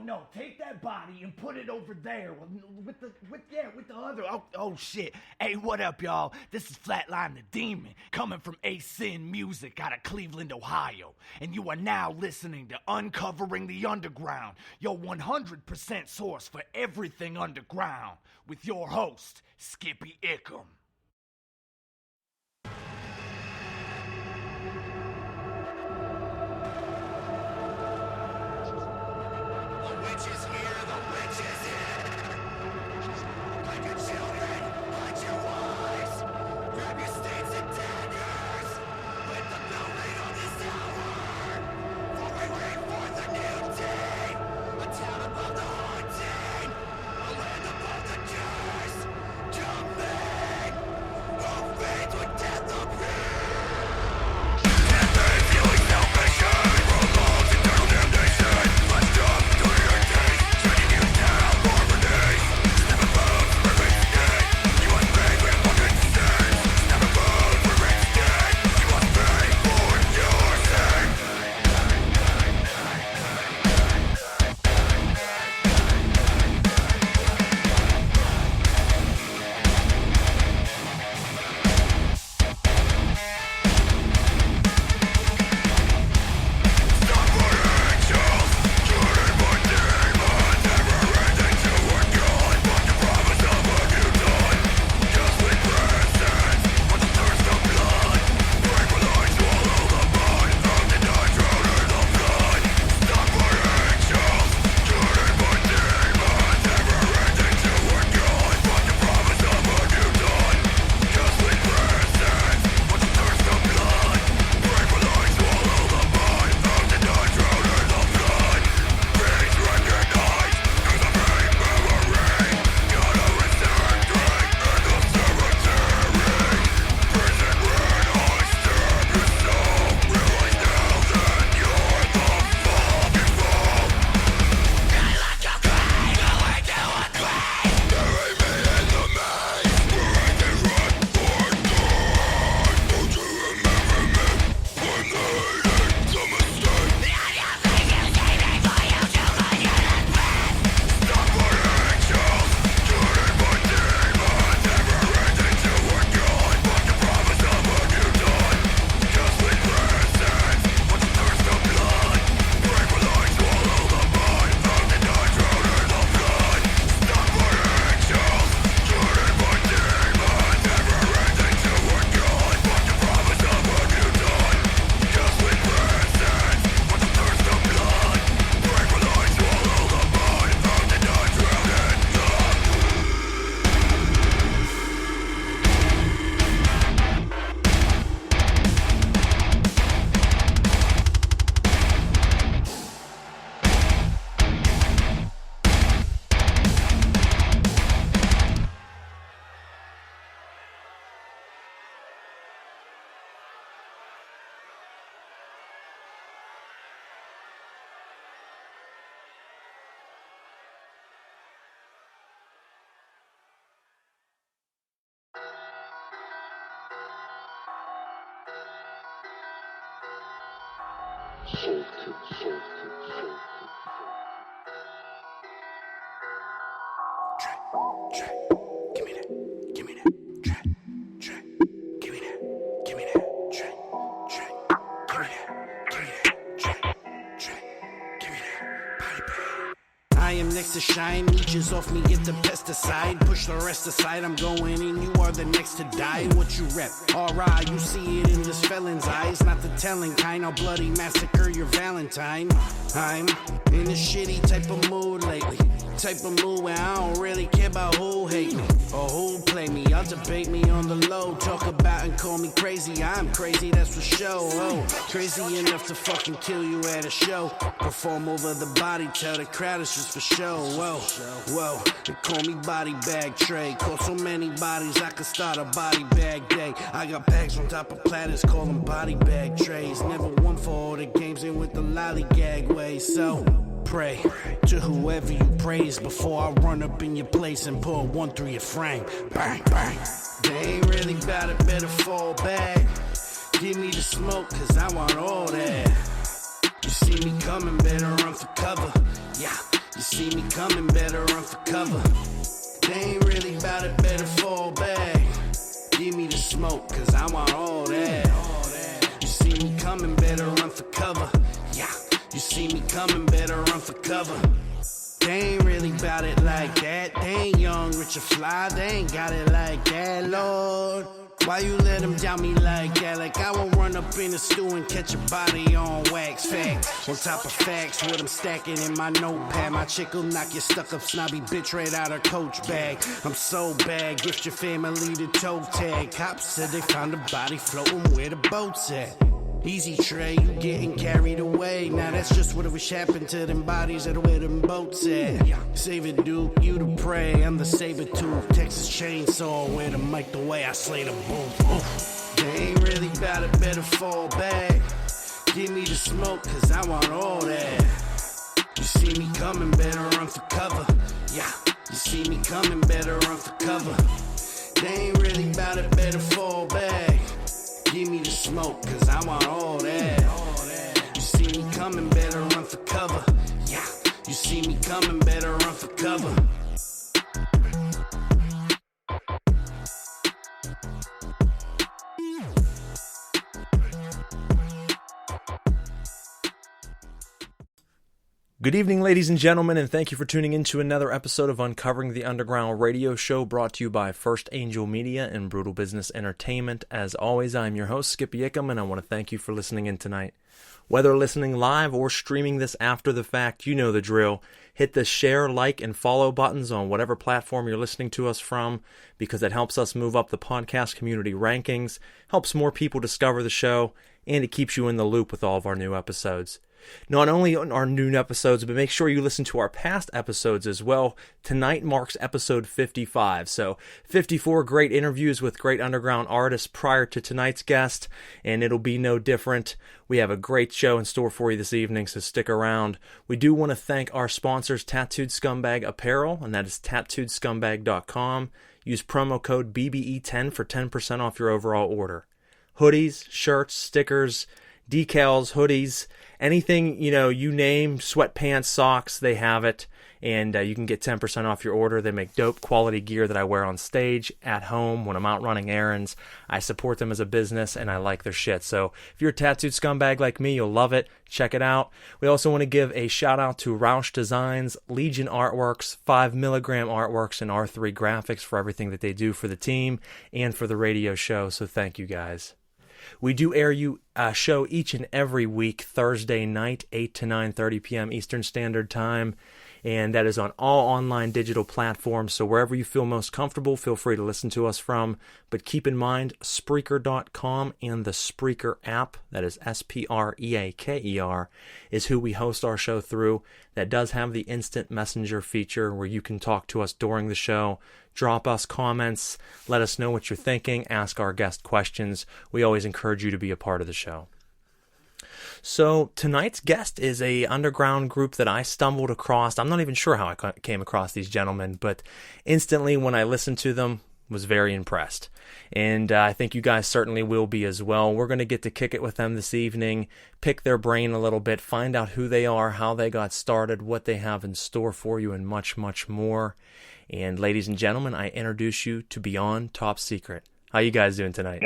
No. Take that body and put it over there with the other. Oh shit. Hey, what up, y'all? This is Flatline the Demon coming from Sin Music out of Cleveland, Ohio, and you are now listening to Uncovering the Underground, your 100% source for everything underground, with your host Skippy Ickum. I am next to shine, leeches off me, get the pesticide. Push the rest aside, I'm going in, you are the next to die. What you rep? Alright, you see it in this felon's eyes. Not the telling kind, I'll bloody massacre your Valentine. I'm in a shitty type of mood lately. Type of mood where I don't really care about who hate me or who play me. Y'all debate me on the low, talk about and call me crazy. I'm crazy, that's for show. Oh, crazy enough to fucking kill you at a show. Perform over the body, tell the crowd it's just for show. Whoa, they call me body bag tray. Caught so many bodies, I could start a body bag day. I got bags on top of platters, call them body bag trays. Never one for all the games in with the lollygag way. So pray to whoever you praise before I run up in your place and pull one through your frame. Bang, bang. They ain't really about it, better fall back. Give me the smoke, cause I want all that. You see me coming, better run for cover. Yeah, you see me coming, better run for cover. They ain't really about it, better fall back. Give me the smoke, cause I want all that. You see me coming, better run for cover. Yeah, you see me coming, better run for cover. They ain't really about it like that. They ain't young, rich or fly. They ain't got it like that, Lord. Why you let them down me like that? Like I won't run up in the stew and catch a body on wax. Facts on top of facts, what I'm stacking in my notepad. My chick will knock your stuck up snobby bitch right out her coach bag. I'm so bad, gift your family the toe tag. Cops said they found a body floating where the boat's at. Easy Trey, you getting carried away. Now that's just what wish happened to them bodies that where them boats at. Save it, Duke, you the prey. I'm the saber tooth, Texas chainsaw. Where the mic the way I slay the booth. They ain't really about it, better fall back. Give me the smoke, cause I want all that. You see me coming, better run for cover. Yeah, you see me coming, better run for cover. They ain't really about it, better fall back. Give me the smoke, cause I want all that. You see me coming, better run for cover. Yeah, you see me coming, better run for cover. Good evening, ladies and gentlemen, and thank you for tuning in to another episode of Uncovering the Underground radio show brought to you by First Angel Media and Brutal Business Entertainment. As always, I'm your host, Skippy Ickum, and I want to thank you for listening in tonight. Whether listening live or streaming this after the fact, you know the drill. Hit the share, like, and follow buttons on whatever platform you're listening to us from, because it helps us move up the podcast community rankings, helps more people discover the show, and it keeps you in the loop with all of our new episodes. Not only on our new episodes, but make sure you listen to our past episodes as well. Tonight marks episode 55. So 54 great interviews with great underground artists prior to tonight's guest, and it'll be no different. We have a great show in store for you this evening, so stick around. We do want to thank our sponsors, Tattooed Scumbag Apparel, and that is tattooedscumbag.com. Use promo code BBE10 for 10% off your overall order. Hoodies, shirts, stickers, decals, hoodies, anything, you name, sweatpants, socks, they have it. And you can get 10% off your order. They make dope quality gear that I wear on stage, at home, when I'm out running errands. I support them as a business, and I like their shit. So if you're a tattooed scumbag like me, you'll love it. Check it out. We also want to give a shout out to Roush Designs, Legion Artworks, 5 Milligram Artworks, and R3 Graphics for everything that they do for the team and for the radio show. So thank you guys. We do air you a show each and every week, Thursday night, 8 to 9:30 p.m. Eastern Standard Time, and that is on all online digital platforms, so wherever you feel most comfortable, feel free to listen to us from. But keep in mind, Spreaker.com and the Spreaker app, that is Spreaker, is who we host our show through. That does have the instant messenger feature where you can talk to us during the show, drop us comments, let us know what you're thinking, ask our guest questions. We always encourage you to be a part of the show. So tonight's guest is a underground group that I stumbled across. I'm not even sure how I came across these gentlemen, but instantly when I listened to them, was very impressed. And I think you guys certainly will be as well. We're going to get to kick it with them this evening, pick their brain a little bit, find out who they are, how they got started, what they have in store for you, and much, much more. And ladies and gentlemen, I introduce you to Beyond Top Secret. How you guys doing tonight?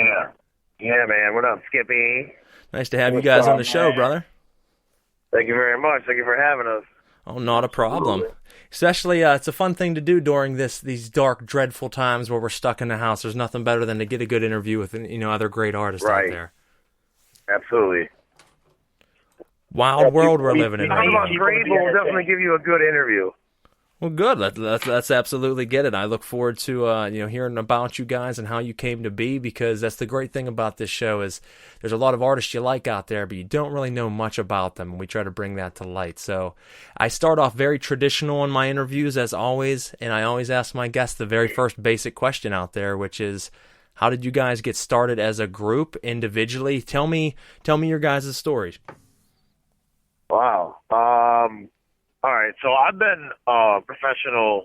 Yeah, man. What up, Skippy? Nice to have you guys on the show, brother. Thank you very much. Thank you for having us. Oh, not a problem. Especially, it's a fun thing to do during these dark, dreadful times where we're stuck in the house. There's nothing better than to get a good interview with other great artists out there. Absolutely. Wild world we're living in right now. Great will definitely give you a good interview. Well, good. Let's absolutely get it. I look forward to hearing about you guys and how you came to be, because that's the great thing about this show is there's a lot of artists you like out there, but you don't really know much about them, and we try to bring that to light. So I start off very traditional in my interviews, as always, and I always ask my guests the very first basic question out there, which is, how did you guys get started as a group, individually? Tell me your guys' stories. Wow. All right, so I've been a professional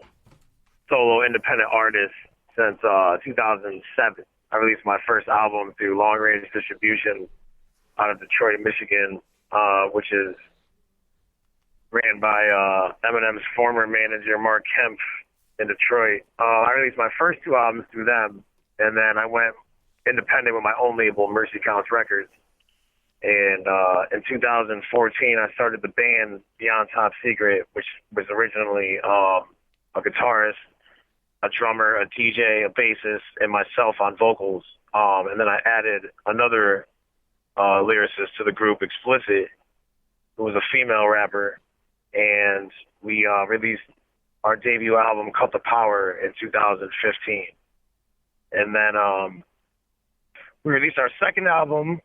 solo independent artist since 2007. I released my first album through Long Range Distribution out of Detroit, Michigan. which is ran by Eminem's former manager, Mark Kemp, in Detroit. I released my first 2 albums through them, and then I went independent with my own label, Mercy Counts Records. And in 2014, I started the band Beyond Top Secret, which was originally a guitarist, a drummer, a DJ, a bassist, and myself on vocals. And then I added another lyricist to the group, Explicit, who was a female rapper. And we released our debut album, Cut the Power, in 2015. And then we released our second album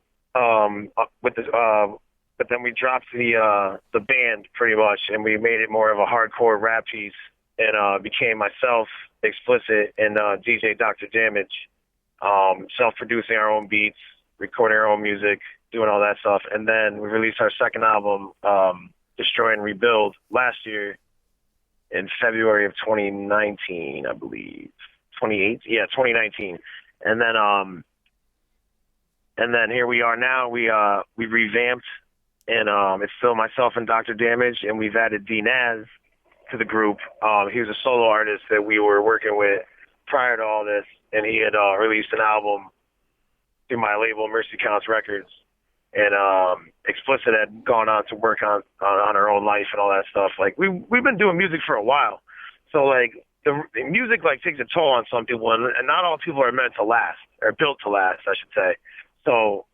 with this, but then we dropped the band pretty much, and we made it more of a hardcore rap piece, and became myself, Explicit, and DJ Dr. Damage, self-producing our own beats, recording our own music, doing all that stuff. And then we released our second album, Destroy and Rebuild, last year in February of 2019, I believe. 2019. And then here we are now. We revamped, and it's still myself and Dr. Damage, and we've added D Naz to the group. He was a solo artist that we were working with prior to all this, and he had released an album through my label, Mercy Counts Records. And Explicit had gone on to work on her own life and all that stuff. Like we've been doing music for a while, so like the music like takes a toll on some people, and not all people are meant to last or built to last, I should say. So,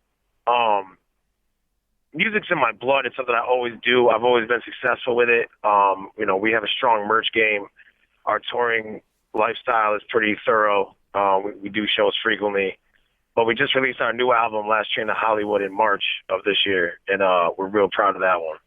music's in my blood. It's something I always do. I've always been successful with it. We have a strong merch game. Our touring lifestyle is pretty thorough. We do shows frequently. But we just released our new album, Last Train to Hollywood, in March of this year, and we're real proud of that one.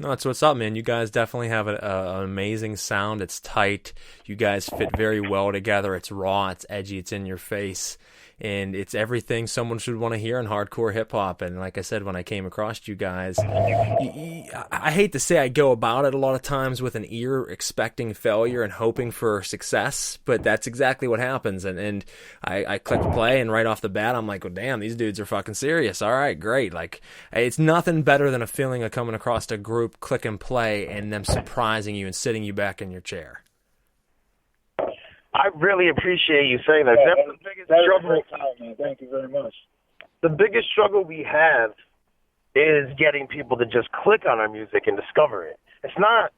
No, that's what's up, man. You guys definitely have an amazing sound. It's tight. You guys fit very well together. It's raw. It's edgy. It's in your face. And it's everything someone should want to hear in hardcore hip-hop. And like I said, when I came across you guys, I hate to say I go about it a lot of times with an ear expecting failure and hoping for success, but that's exactly what happens. And I click play, and right off the bat, I'm like, well, damn, these dudes are fucking serious. All right, great. Like, it's nothing better than a feeling of coming across a group, click and play, and them surprising you and sitting you back in your chair. I really appreciate you saying that. Yeah, that's the biggest struggle. Man. Thank you very much. The biggest struggle we have is getting people to just click on our music and discover it. It's not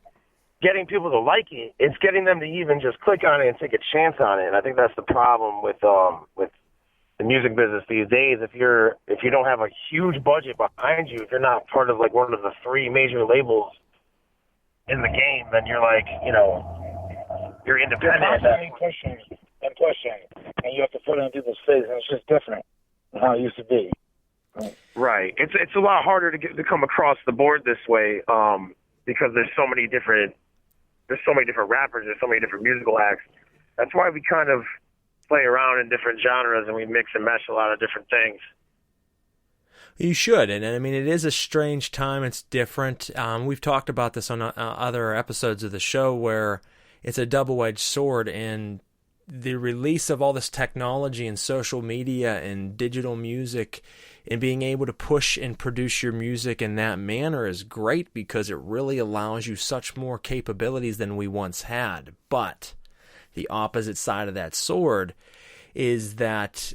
getting people to like it. It's getting them to even just click on it and take a chance on it. And I think that's the problem with the music business these days. If you don't have a huge budget behind you, if you're not part of like one of the 3 major labels in the game, then you're like, you're independent. You're constantly pushing and pushing, and you have to put it in people's face, and it's just different than how it used to be. Right. It's a lot harder to come across the board this way, because there's so many different rappers, there's so many different musical acts. That's why we kind of play around in different genres, and we mix and mesh a lot of different things. You should, and I mean, it is a strange time. It's different. We've talked about this on other episodes of the show where it's a double-edged sword, and the release of all this technology and social media and digital music and being able to push and produce your music in that manner is great because it really allows you such more capabilities than we once had. But the opposite side of that sword is that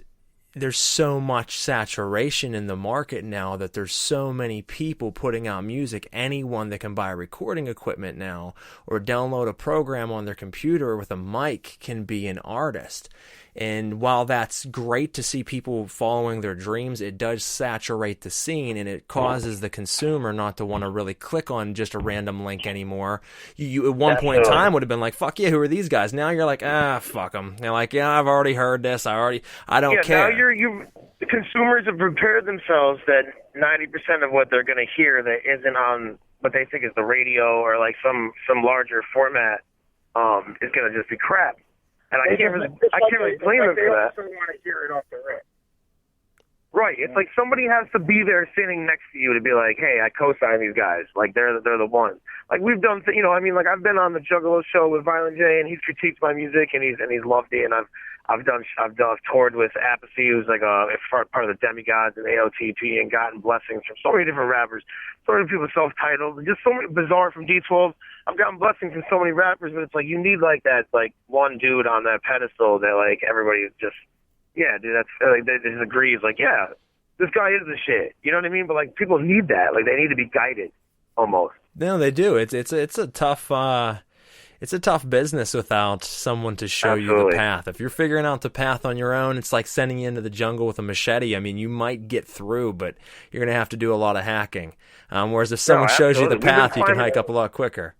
there's so much saturation in the market now that there's so many people putting out music. Anyone that can buy recording equipment now or download a program on their computer with a mic can be an artist. And while that's great to see people following their dreams, it does saturate the scene, and it causes the consumer not to want to really click on just a random link anymore. You at one point in time would have been like, fuck yeah, who are these guys? Now you're like, fuck them. They're like, yeah, I've already heard this. I don't care. Now the consumers have prepared themselves that 90% of what they're going to hear that isn't on what they think is the radio or like some larger format is going to just be crap. And I can't really blame them for that. They also want to hear it off the rip. Right. It's like somebody has to be there sitting next to you to be like, hey, I co-sign these guys. Like, they're the ones. Like, we've done, I've been on the Juggalo show with Violent J, and he's critiqued my music, and he's loved it, and I've toured with Apathy, who's like part of the Demigods and AOTP, and gotten blessings from so many different rappers, so many people self-titled, just so many Bizarre from D12. I've gotten blessings from so many rappers, but it's like you need like that like one dude on that pedestal that like everybody just, yeah, dude, that's like they just agrees like, yeah, this guy is the shit. You know what I mean? But like people need that, like they need to be guided almost. No, they do. It's a tough. It's a tough business without someone to show you the path. If you're figuring out the path on your own, it's like sending you into the jungle with a machete. I mean, you might get through, but you're going to have to do a lot of hacking. Whereas if someone shows you the path, you can hike up a lot quicker.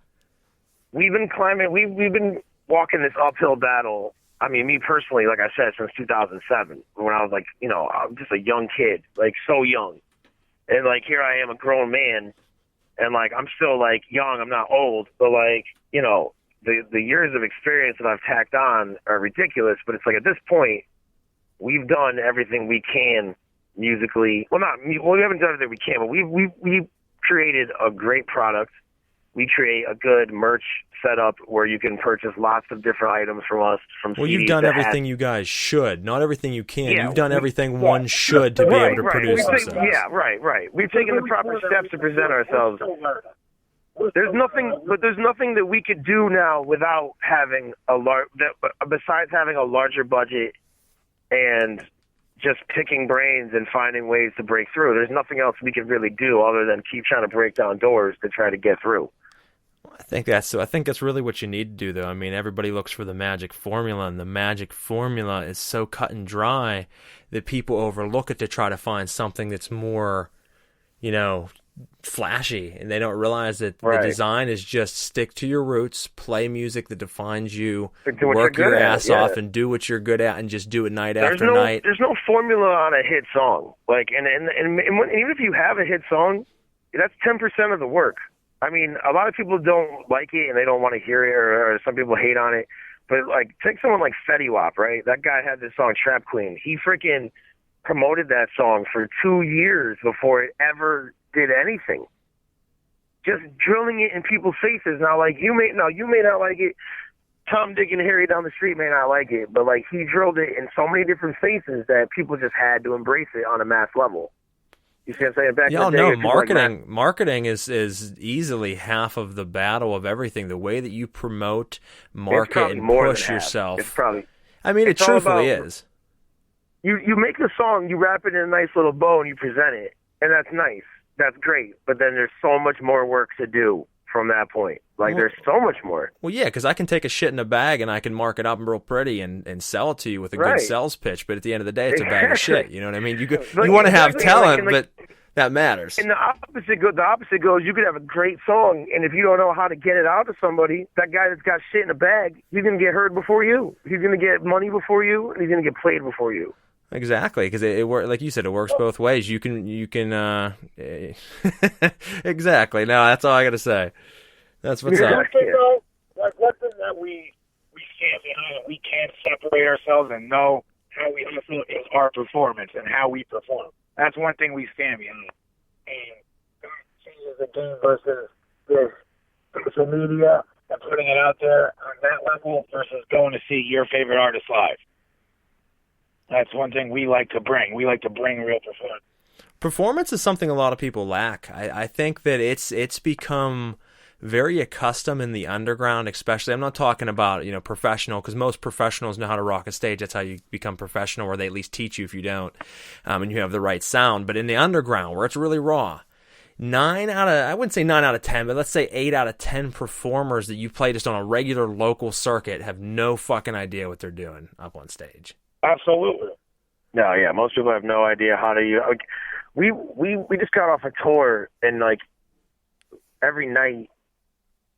We've been climbing. We've been walking this uphill battle. I mean, me personally, like I said, since 2007, when I was like, you know, I'm just a young kid, like so young. And like here I am, a grown man, and like I'm still like young. I'm not old, but like, you know, the years of experience that I've tacked on are ridiculous, but it's like at this point, we've done everything we can musically. We haven't done everything we can, but we've created a great product. We create a good merch setup where you can purchase lots of different items from us. Well, you've done everything you guys should, not everthing you can. Yeah, you've done everything one should to be able to produce themselves. Yeah, right. We've taken the proper steps to present ourselves. There's nothing that we could do now without having besides having a larger budget and just picking brains and finding ways to break through. There's nothing else we could really do other than keep trying to break down doors to try to get through. I think that's really what you need to do, though. I mean, everybody looks for the magic formula, and the magic formula is so cut and dry that people overlook it to try to find something that's more, you know, flashy, and they don't realize that the design is just stick to your roots, play music that defines you, work your ass off, and do what you're good at, and just do it night after night. There's no formula on a hit song. Like, and even if you have a hit song, that's 10% of the work. I mean, a lot of people don't like it and they don't want to hear it, or some people hate on it. But like, take someone like Fetty Wap, right? That guy had this song Trap Queen. He freaking promoted that song for 2 years before it ever did anything. Just drilling it in people's faces. Now, like you may not like it. Tom, Dick, and Harry down the street may not like it, but like he drilled it in so many different faces that people just had to embrace it on a mass level. You see what I'm saying? Back in the day, marketing is easily half of the battle of everything. The way that you promote, market, and push yourself. It truthfully is. You make the song, you wrap it in a nice little bow, and you present it, and that's nice. That's great. But then there's so much more work to do from that point. Like, there's so much more. Well, yeah, because I can take a shit in a bag and I can mark it up real pretty and sell it to you with a good sales pitch. But at the end of the day, it's a bag of shit. You know what I mean? You want to have talent, but that matters. And the opposite goes, you could have a great song, and if you don't know how to get it out to somebody, that guy that's got shit in a bag, he's going to get heard before you. He's going to get money before you, and he's going to get played before you. Exactly, because it like you said, it works both ways. You can exactly. No, that's all I got to say. That's what's up. Like one thing that we stand behind and we can't separate ourselves and know how we hustle is our performance and how we perform. That's one thing we stand behind. And changes the game versus this social media and putting it out there on that level versus going to see your favorite artist live. That's one thing we like to bring. We like to bring real performance. Performance is something a lot of people lack. I think that it's become very accustomed in the underground, especially. I'm not talking about, professional, because most professionals know how to rock a stage. That's how you become professional, or they at least teach you if you don't, and you have the right sound. But in the underground, where it's really raw, I wouldn't say 9 out of 10, but let's say 8 out of 10 performers that you play just on a regular local circuit have no fucking idea what they're doing up on stage. Absolutely. No, yeah, most people have no idea how to use. Like, we just got off a tour, and like every night,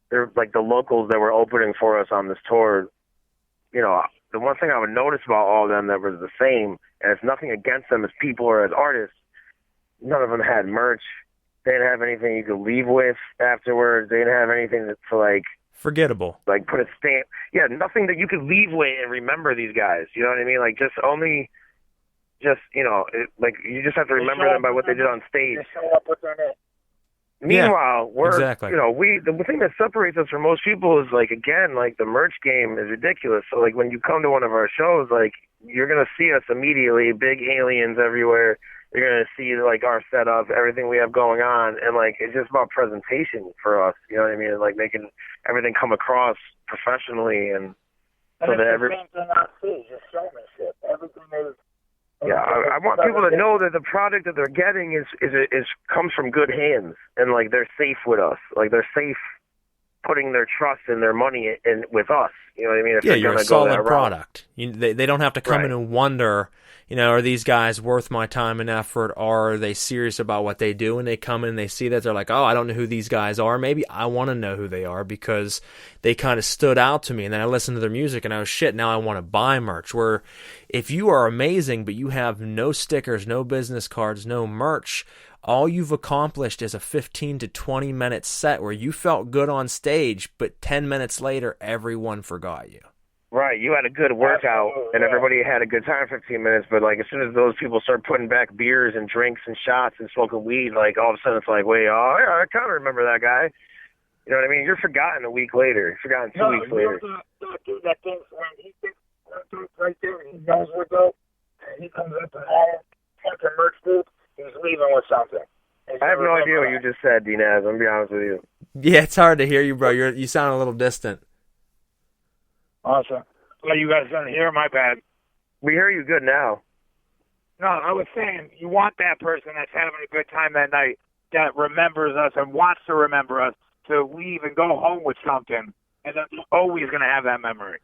they're like the locals that were opening for us on this tour. The one thing I would notice about all of them that was the same, and it's nothing against them as people or as artists, none of them had merch. They didn't have anything you could leave with afterwards. They didn't have anything to like. Forgettable. Like put a stamp. Yeah, nothing that you could leave with and remember these guys. You know what I mean? Like like you just have to remember them by what they did on stage. They show up with their name. Meanwhile, we're, exactly. you know, the thing that separates us from most people is, like, again, like, the merch game is ridiculous. So, like, when you come to one of our shows, like, you're going to see us immediately, big aliens everywhere. You're going to see, like, our setup, everything we have going on. And, like, it's just about presentation for us. You know what I mean? Like, making everything come across professionally. And so that the same thing on stage, just showmanship. Everything is... Yeah, I want people to know that the product that they're getting is comes from good hands, and like they're safe with us. Like they're safe putting their trust and their money in with us. You know what I mean? If Yeah, you're a solid product. They don't have to come in Right. and wonder, you know, are these guys worth my time and effort? Or are they serious about what they do? And they come in and they see that, they're like, oh, I don't know who these guys are. Maybe I want to know who they are because they kind of stood out to me. And then I listened to their music and I was shit, now I want to buy merch. Where if you are amazing, but you have no stickers, no business cards, no merch, all you've accomplished is a 15 to 20 minute set where you felt good on stage, but 10 minutes later, everyone forgot you. Right, you had a good workout, and everybody had a good time for 15 minutes, but, like, as soon as those people start putting back beers and drinks and shots and smoking weed, like, all of a sudden it's like, wait, oh, yeah, I kind of remember that guy. You know what I mean? You're forgotten a week later. You're forgotten 2 weeks later. The dude that thinks when he thinks right there, he knows what's up, and he comes up and all fucking merch dude, he's leaving with something. I have no idea what you just said, D-Naz. I'm going to be honest with you. Yeah, it's hard to hear you, bro. You sound a little distant. Awesome. Well, you guys didn't hear? My bad. We hear you good now. No, I was saying you want that person that's having a good time that night, that remembers us and wants to remember us, to leave and go home with something, and then they're always going to have that memory.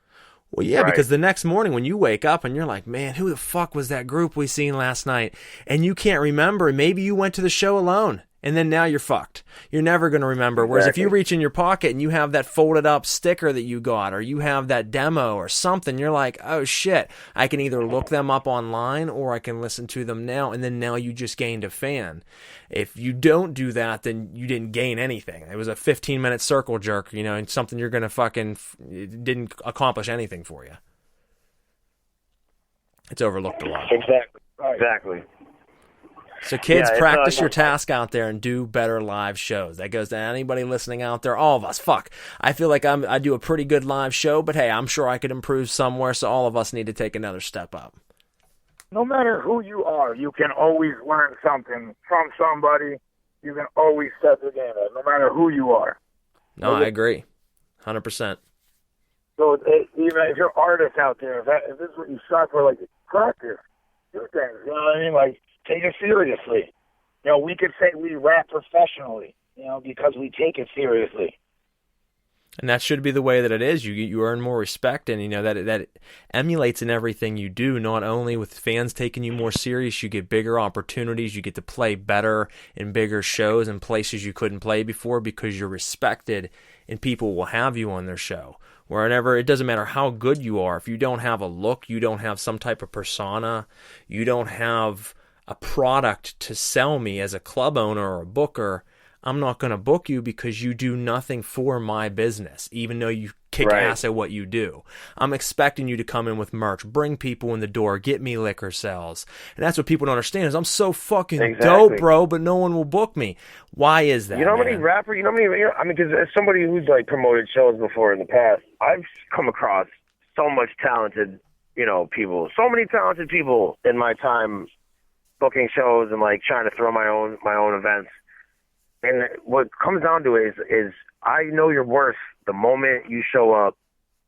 Well, yeah, Right. because the next morning when you wake up and you're like, man, who the fuck was that group we seen last night? And you can't remember, and maybe you went to the show alone, and then now you're fucked. You're never going to remember. Whereas if you reach in your pocket and you have that folded up sticker that you got, or you have that demo or something, you're like, oh shit, I can either look them up online or I can listen to them now, and then now you just gained a fan. If you don't do that, then you didn't gain anything. It was a 15-minute circle jerk, you know, and something you're going to fucking, it didn't accomplish anything for you. It's overlooked a lot. Exactly. Exactly. So kids, Yeah, practice your task out there and do better live shows. That goes to anybody listening out there, all of us. Fuck. I feel like I do a pretty good live show, but hey, I'm sure I could improve somewhere, so all of us need to take another step up. No matter who you are, you can always learn something from somebody. You can always step your game up, no matter who you are. No, I agree. 100%. So even if you're artists out there, if this is what you strive for, like, practice, do things, you know what I mean? Like, take it seriously. You know, we could say we rap professionally, you know, because we take it seriously. And that should be the way that it is. You earn more respect, and you know that emulates in everything you do. Not only with fans taking you more serious, you get bigger opportunities. You get to play better in bigger shows and places you couldn't play before because you're respected, and people will have you on their show. Wherever, it doesn't matter how good you are, if you don't have a look, you don't have some type of persona, you don't have a product to sell me as a club owner or a booker, I'm not going to book you because you do nothing for my business, even though you kick ass at what you do. I'm expecting you to come in with merch, bring people in the door, get me liquor sales. And that's what people don't understand is I'm so fucking dope, bro, but no one will book me. Why is that, You know how many rappers, I mean, because as somebody who's, like, promoted shows before in the past, I've come across so much talented, you know, people, so many talented people in my time booking shows and, like, trying to throw my own events. And what comes down to it is I know your worth the moment you show up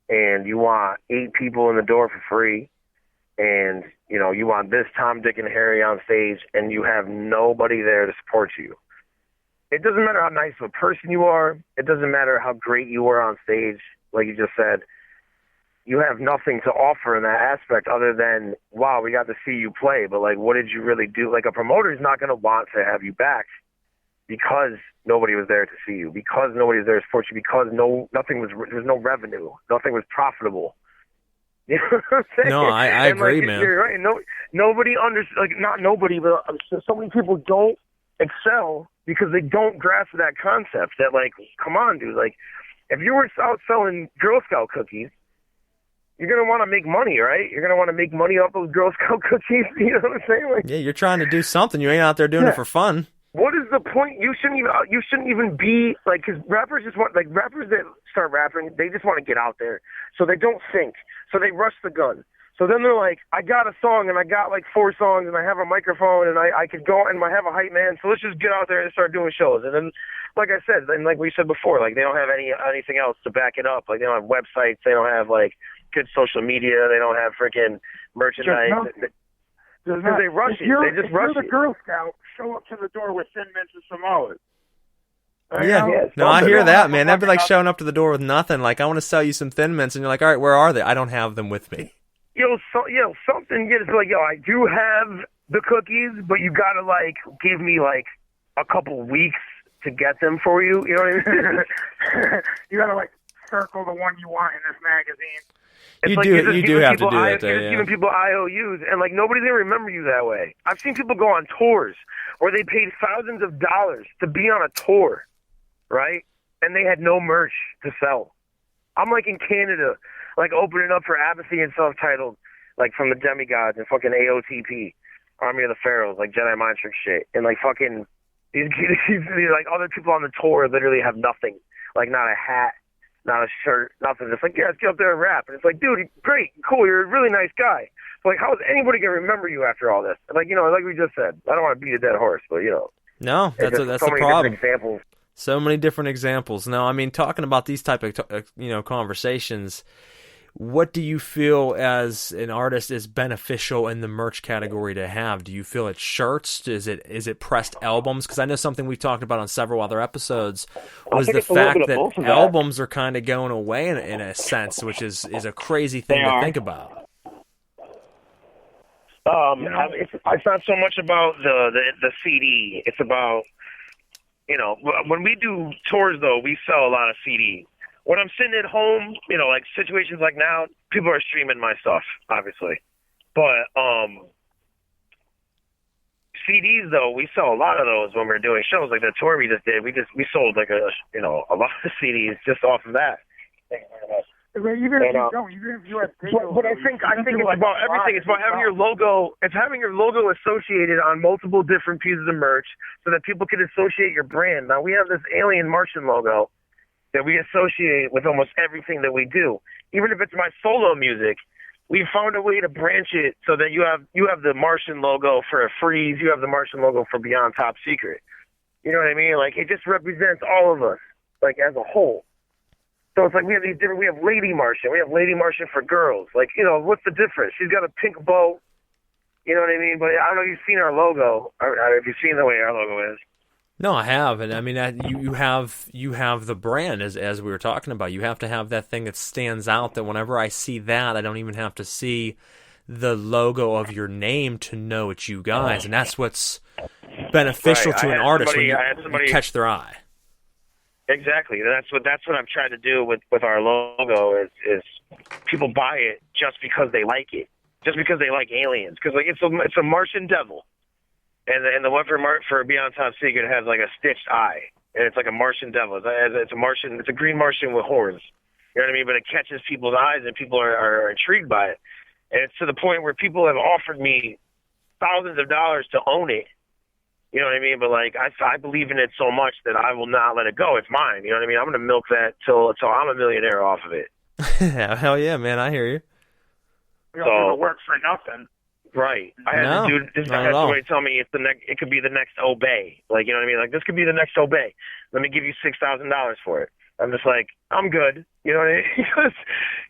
and you want 8 people in the door for free and, you know, you want this Tom, Dick, and Harry on stage and you have nobody there to support you. It doesn't matter how nice of a person you are. It doesn't matter how great you were on stage, like you just said. You have nothing to offer in that aspect other than, wow, we got to see you play. But, like, what did you really do? Like, a promoter is not going to want to have you back because nobody was there to see you, because nobody was there to support you, because there was no revenue, nothing was profitable. You know what I'm saying? No, I agree, man. You're right. Nobody not nobody, but so many people don't excel because they don't grasp that concept. That, like, come on, dude. Like, if you were out selling Girl Scout cookies, you're gonna want to make money, right? You're gonna want to make money off those Girl Scout cookies. You know what I'm saying? Like, yeah, you're trying to do something. You ain't out there doing it for fun. what is the point? You shouldn't even be like, because rappers just want, like, rappers that start rapping, they just want to get out there, so they don't think, so they rush the gun. So then they're like, I got a song and I got like 4 songs and I have a microphone and I could go and I have a hype man, so let's just get out there and start doing shows. And then, like I said, and like we said before, like they don't have anything else to back it up. Like they don't have websites, they don't have like good social media, they don't have freaking merchandise. Because they rush it. They just rush it. If you're the Girl Scout, show up to the door with Thin Mints and Samoas. Yeah. No, I hear that, man. That'd be like showing up to the door with nothing. Like, I want to sell you some Thin Mints, and you're like, all right, where are they? I don't have them with me. Something gets like, I do have the cookies, but you gotta like give me like a couple weeks to get them for you. You know what I mean? You gotta like circle the one you want in this magazine. It's you do have to do that. You're just giving people IOUs, and like nobody's gonna remember you that way. I've seen people go on tours where they paid thousands of dollars to be on a tour, right? And they had no merch to sell. I'm like in Canada, like opening up for Apathy and Self-Titled, like from the Demigods and fucking AOTP, Army of the Pharaohs, like Jedi Mind Trick shit, and like fucking these like other people on the tour literally have nothing, like not a hat, not a shirt, nothing. It's like, yeah, let's get up there and rap. And it's like, dude, great, cool, you're a really nice guy. But like, how is anybody gonna remember you after all this? And like, like we just said, I don't want to beat a dead horse, but no, that's so the many problem. different examples. So many different examples. No, I mean, talking about these type of conversations, what do you feel as an artist is beneficial in the merch category to have? Do you feel it's shirts? Is it pressed albums? Because I know something we've talked about on several other episodes was the fact that albums are kind of going away in a sense, which is a crazy thing to think about. It's not so much about the CD. It's about, when we do tours, though, we sell a lot of CDs. When I'm sitting at home, like situations like now, people are streaming my stuff, obviously. But CDs, though, we sell a lot of those when we're doing shows. Like the tour we just did, we sold like a lot of CDs just off of that. Even if you have but I think it's about everything. It's about having your logo. It's having your logo associated on multiple different pieces of merch so that people can associate your brand. Now we have this alien Martian logo that we associate with almost everything that we do. Even if it's my solo music, we found a way to branch it so that you have the Martian logo for a Freeze, you have the Martian logo for Beyond Top Secret. You know what I mean? Like it just represents all of us, like as a whole. So it's like we have we have Lady Martian, we have Lady Martian for girls. Like, what's the difference? She's got a pink bow. You know what I mean? But I don't know if you've seen our logo, or if you've seen the way our logo is. No, I have, and I mean, you have the brand as we were talking about. You have to have that thing that stands out. That whenever I see that, I don't even have to see the logo of your name to know it's you guys, and that's what's beneficial to an artist when you catch their eye. Exactly. That's what I'm trying to do with our logo is people buy it just because they like it, just because they like aliens, because like it's a Martian devil. And the one for Beyond Top Secret has like a stitched eye, and it's like a Martian devil. It's a Martian. It's a green Martian with horns. You know what I mean? But it catches people's eyes, and people are intrigued by it. And it's to the point where people have offered me thousands of dollars to own it. You know what I mean? But like I believe in it so much that I will not let it go. It's mine. You know what I mean? I'm gonna milk that till I'm a millionaire off of it. Hell yeah, man! I hear you. We don't do the work for nothing. Right. I had to do this guy had somebody tell me it could be the next Obey. Like, you know what I mean? Like, this could be the next Obey. Let me give you $6,000 for it. I'm just like, I'm good. You know what I mean? Because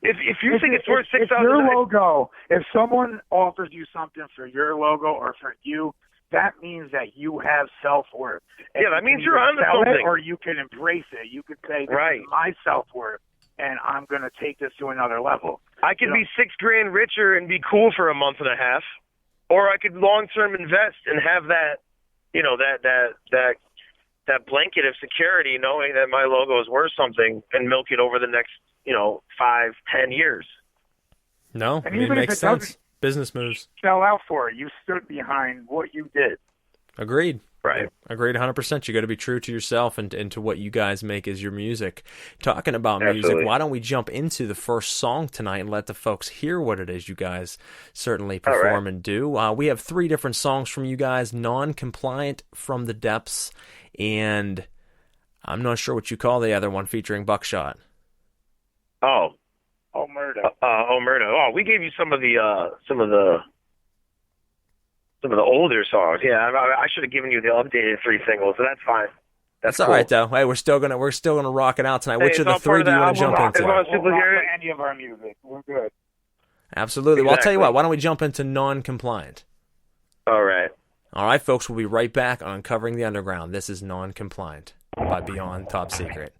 if you think it's worth $6,000, your logo, if someone offers you something for your logo or for you, that means that you have self-worth. And that means you're onto something. Or you can embrace it. You could say, this is my self-worth, and I'm going to take this to another level. I could be $6,000 richer and be cool for a month and a half, or I could long-term invest and have that, that blanket of security, knowing that my logo is worth something, and milk it over the next, 5-10 years. No, I mean, it makes sense. Business moves. Sell out for it. You stood behind what you did. Agreed. Right. Agreed 100%. You got to be true to yourself and to what you guys make as your music. Talking about music, why don't we jump into the first song tonight and let the folks hear what it is you guys certainly perform and do. We have 3 different songs from you guys: Non-Compliant, From the Depths, and I'm not sure what you call the other one featuring Buckshot. Oh Murder. Oh, we gave you some of the older songs. Yeah, I should have given you the updated 3 singles, so that's fine. That's all cool. right, though. Hey, we're still gonna rock it out tonight. Which of the 3 do you want to jump into? We'll rock any of our music. We're good. Absolutely. Exactly. Well, I'll tell you what. Why don't we jump into Non-Compliant? All right. All right, folks. We'll be right back on Uncovering the Underground. This is Non-Compliant by Beyond Top Secret.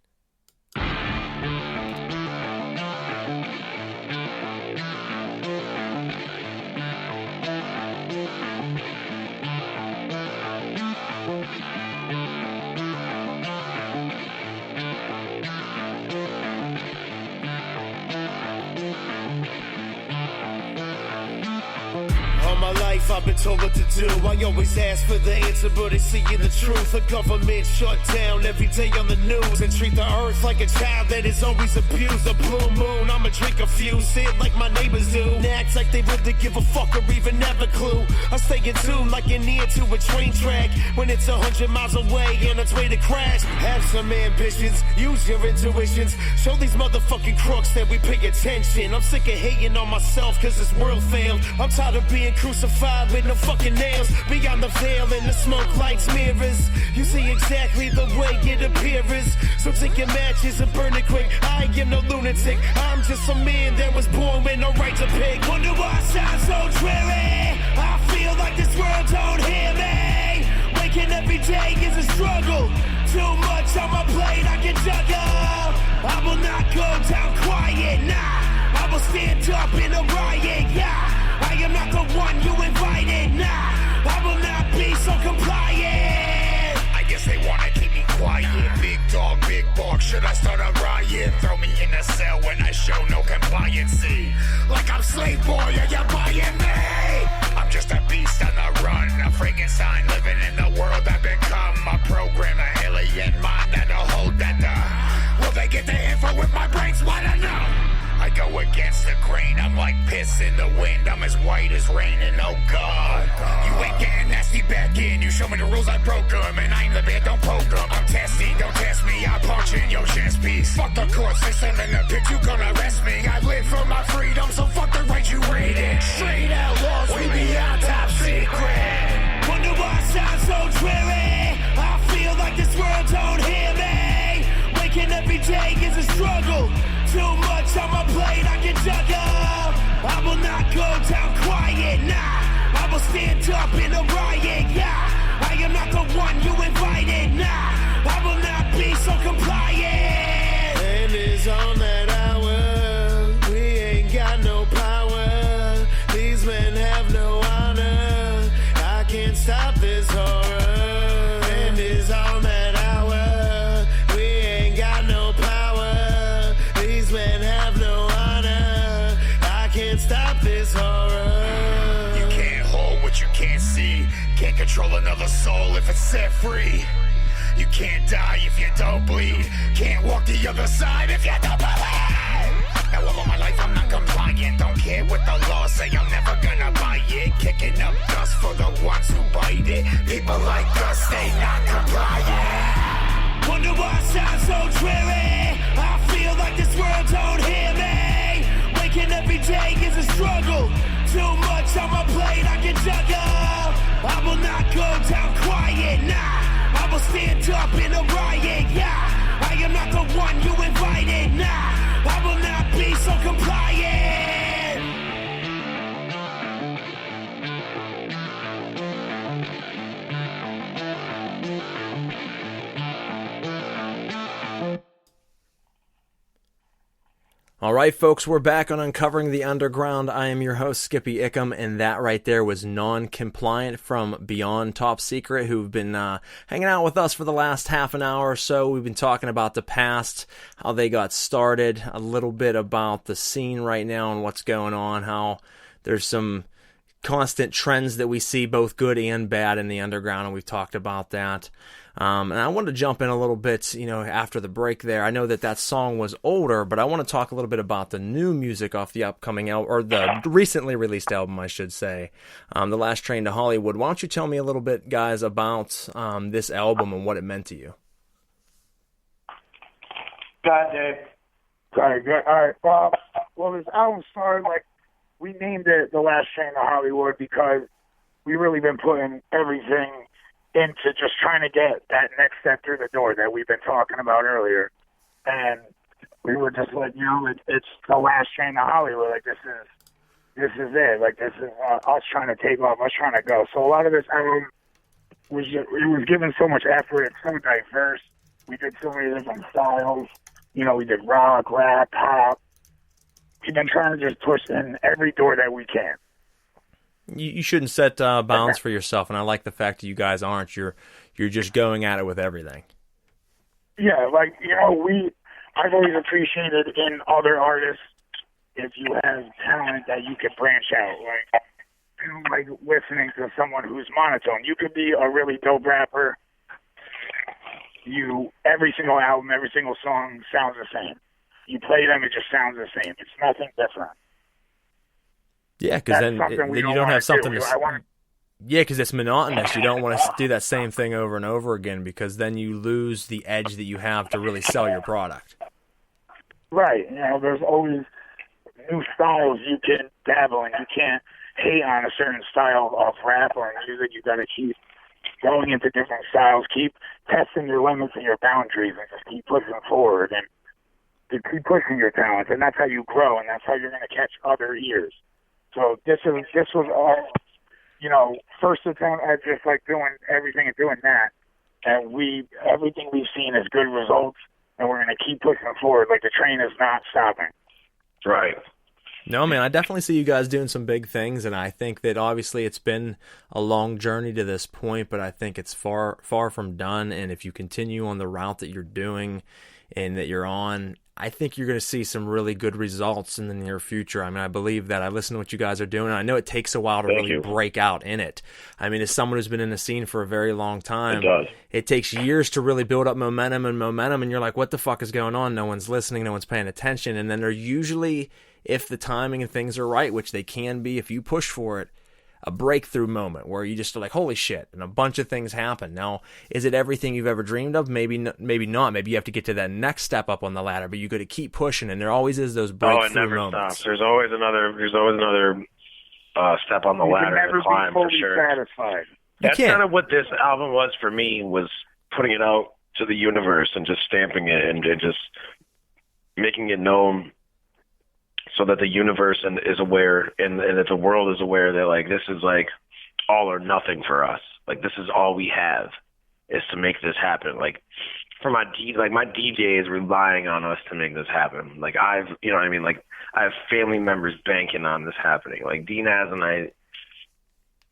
I've been told what to do. I always ask for the answer, but it's seeing the truth. The government shut down every day on the news and treat the earth like a child that is always abused. A blue moon, I'ma drink a few, say it like my neighbors do, and act like they really give a fuck or even have a clue. I stay in tune like an ear to a train track when it's 100 miles away and it's way to crash. Have some ambitions, use your intuitions, show these motherfucking crooks that we pay attention. I'm sick of hating on myself cause this world failed. I'm tired of being crucified with no fucking nails. Beyond the veil and the smoke lights mirrors, you see exactly the way it appears. So take your matches and burn it quick. I am no lunatic, I'm just a man that was born with no right to pick. Wonder why I sound so dreary. I feel like this world don't hear me. Waking every day is a struggle. Too much on my plate I can juggle. I will not go down quiet, nah. I will stand up in a riot, yeah. I am not the one you invited, nah. I will not be so compliant. I guess they wanna keep me quiet. Big dog, big bark, should I start a riot? Throw me in a cell when I show no compliancy. Like I'm slave boy, are you buying me? I'm just a beast on the run, a Frankenstein living in the world I've become. A program, a alien mind that'll hold data. Will they get the info with my brains? Wanna know? I go against the grain, I'm like piss in the wind. I'm as white as rain and oh God, you ain't getting nasty back in. You show me the rules, I broke them, and I ain't the bad, don't poke them. I'm testy, don't test me, I punch in your chest piece. Fuck the court system and the bitch, you gonna arrest me. I live for my freedom, so fuck the right you read it. Straight outlaws, we beyond top secret. Wonder why I sound so dreary. I feel like this world don't hear me. Waking every day is a struggle. Too much on my plate I can juggle. I will not go down quiet, nah. I will stand up in a riot, yeah. I am not the one you invited, nah. I will not be so compliant. And it's on that hour. We ain't got no power. These men have no honor. I can't stop this horror. And it's on that hour. We ain't got no power. These men have no honor. I can't stop this horror. You can't hold what you can't see. Can't control another soul if it's set free. You can't die if you don't bleed. Can't walk the other side if you don't believe. Now all of my life I'm not compliant. Don't care what the law say, I'm never gonna buy it. Kicking up dust for the ones who bite it. People like us, they not compliant. Wonder why I sound so dreary. I feel like this world don't hear me. Waking every day is a struggle. Too much on my plate I can juggle. I will not go down quiet, nah. I will stand up in a riot, yeah. I am not the one you invited, nah. I will not be so compliant. All right, folks, we're back on Uncovering the Underground. I am your host, Skippy Ickum, and that right there was Non-Compliant from Beyond Top Secret, who've been hanging out with us for the last half an hour or so. We've been talking about the past, how they got started, a little bit about the scene right now and what's going on, how there's some constant trends that we see, both good and bad, in the underground, and we've talked about that. And I wanted to jump in a little bit, after the break there. I know that song was older, but I want to talk a little bit about the new music off the upcoming album, or the recently released album, I should say, The Last Train to Hollywood. Why don't you tell me a little bit, guys, about this album and what it meant to you? God, Dave. Sorry, good. All right. Well, this album started, we named it The Last Train to Hollywood because we really been putting everything into just trying to get that next step through the door that we've been talking about earlier. And we were just it's the last train to Hollywood. This is it. This is us trying to take off, us trying to go. So a lot of this album was given so much effort. It's so diverse. We did so many different styles. We did rock, rap, pop. We've been trying to just push in every door that we can. You shouldn't set bounds for yourself, and I like the fact that you guys aren't. You're just going at it with everything. Yeah, I've always appreciated in other artists if you have talent that you can branch out. I don't like listening to someone who's monotone. You could be a really dope rapper. Every single album, every single song sounds the same. You play them, it just sounds the same. It's nothing different. Yeah, because then you don't have something to. Yeah, because it's monotonous. You don't want to do that same thing over and over again, because then you lose the edge that you have to really sell your product. Right. There's always new styles you can dabble in. You can't hate on a certain style of rap or music. You got to keep going into different styles, keep testing your limits and your boundaries, and just keep pushing forward and to keep pushing your talents. And that's how you grow, and that's how you're going to catch other ears. So this was all, first attempt at just doing everything and doing that. And everything we've seen is good results, and we're going to keep pushing forward. The train is not stopping. Right. No, man, I definitely see you guys doing some big things, and I think that obviously it's been a long journey to this point, but I think it's far, far from done. And if you continue on the route that you're doing and that you're on, I think you're going to see some really good results in the near future. I believe that. I listen to what you guys are doing, and I know it takes a while to really break out in it. As someone who's been in the scene for a very long time, it takes years to really build up momentum, and you're like, what the fuck is going on? No one's listening, no one's paying attention. And then they're usually, if the timing and things are right, which they can be if you push for it, a breakthrough moment where you just are like, holy shit, and a bunch of things happen. Now, is it everything you've ever dreamed of? Maybe not. Maybe you have to get to that next step up on the ladder, but you got to keep pushing, and there always is those breakthrough moments. Oh, it never stops. There's always another step on the ladder to climb, for sure. Satisfied. That's kind of what this album was for me, was putting it out to the universe and just stamping it and just making it known, so that the universe is aware and that the world is aware that this is all or nothing for us. This is all we have is to make this happen. For my my DJ is relying on us to make this happen. I have family members banking on this happening. D-Naz and I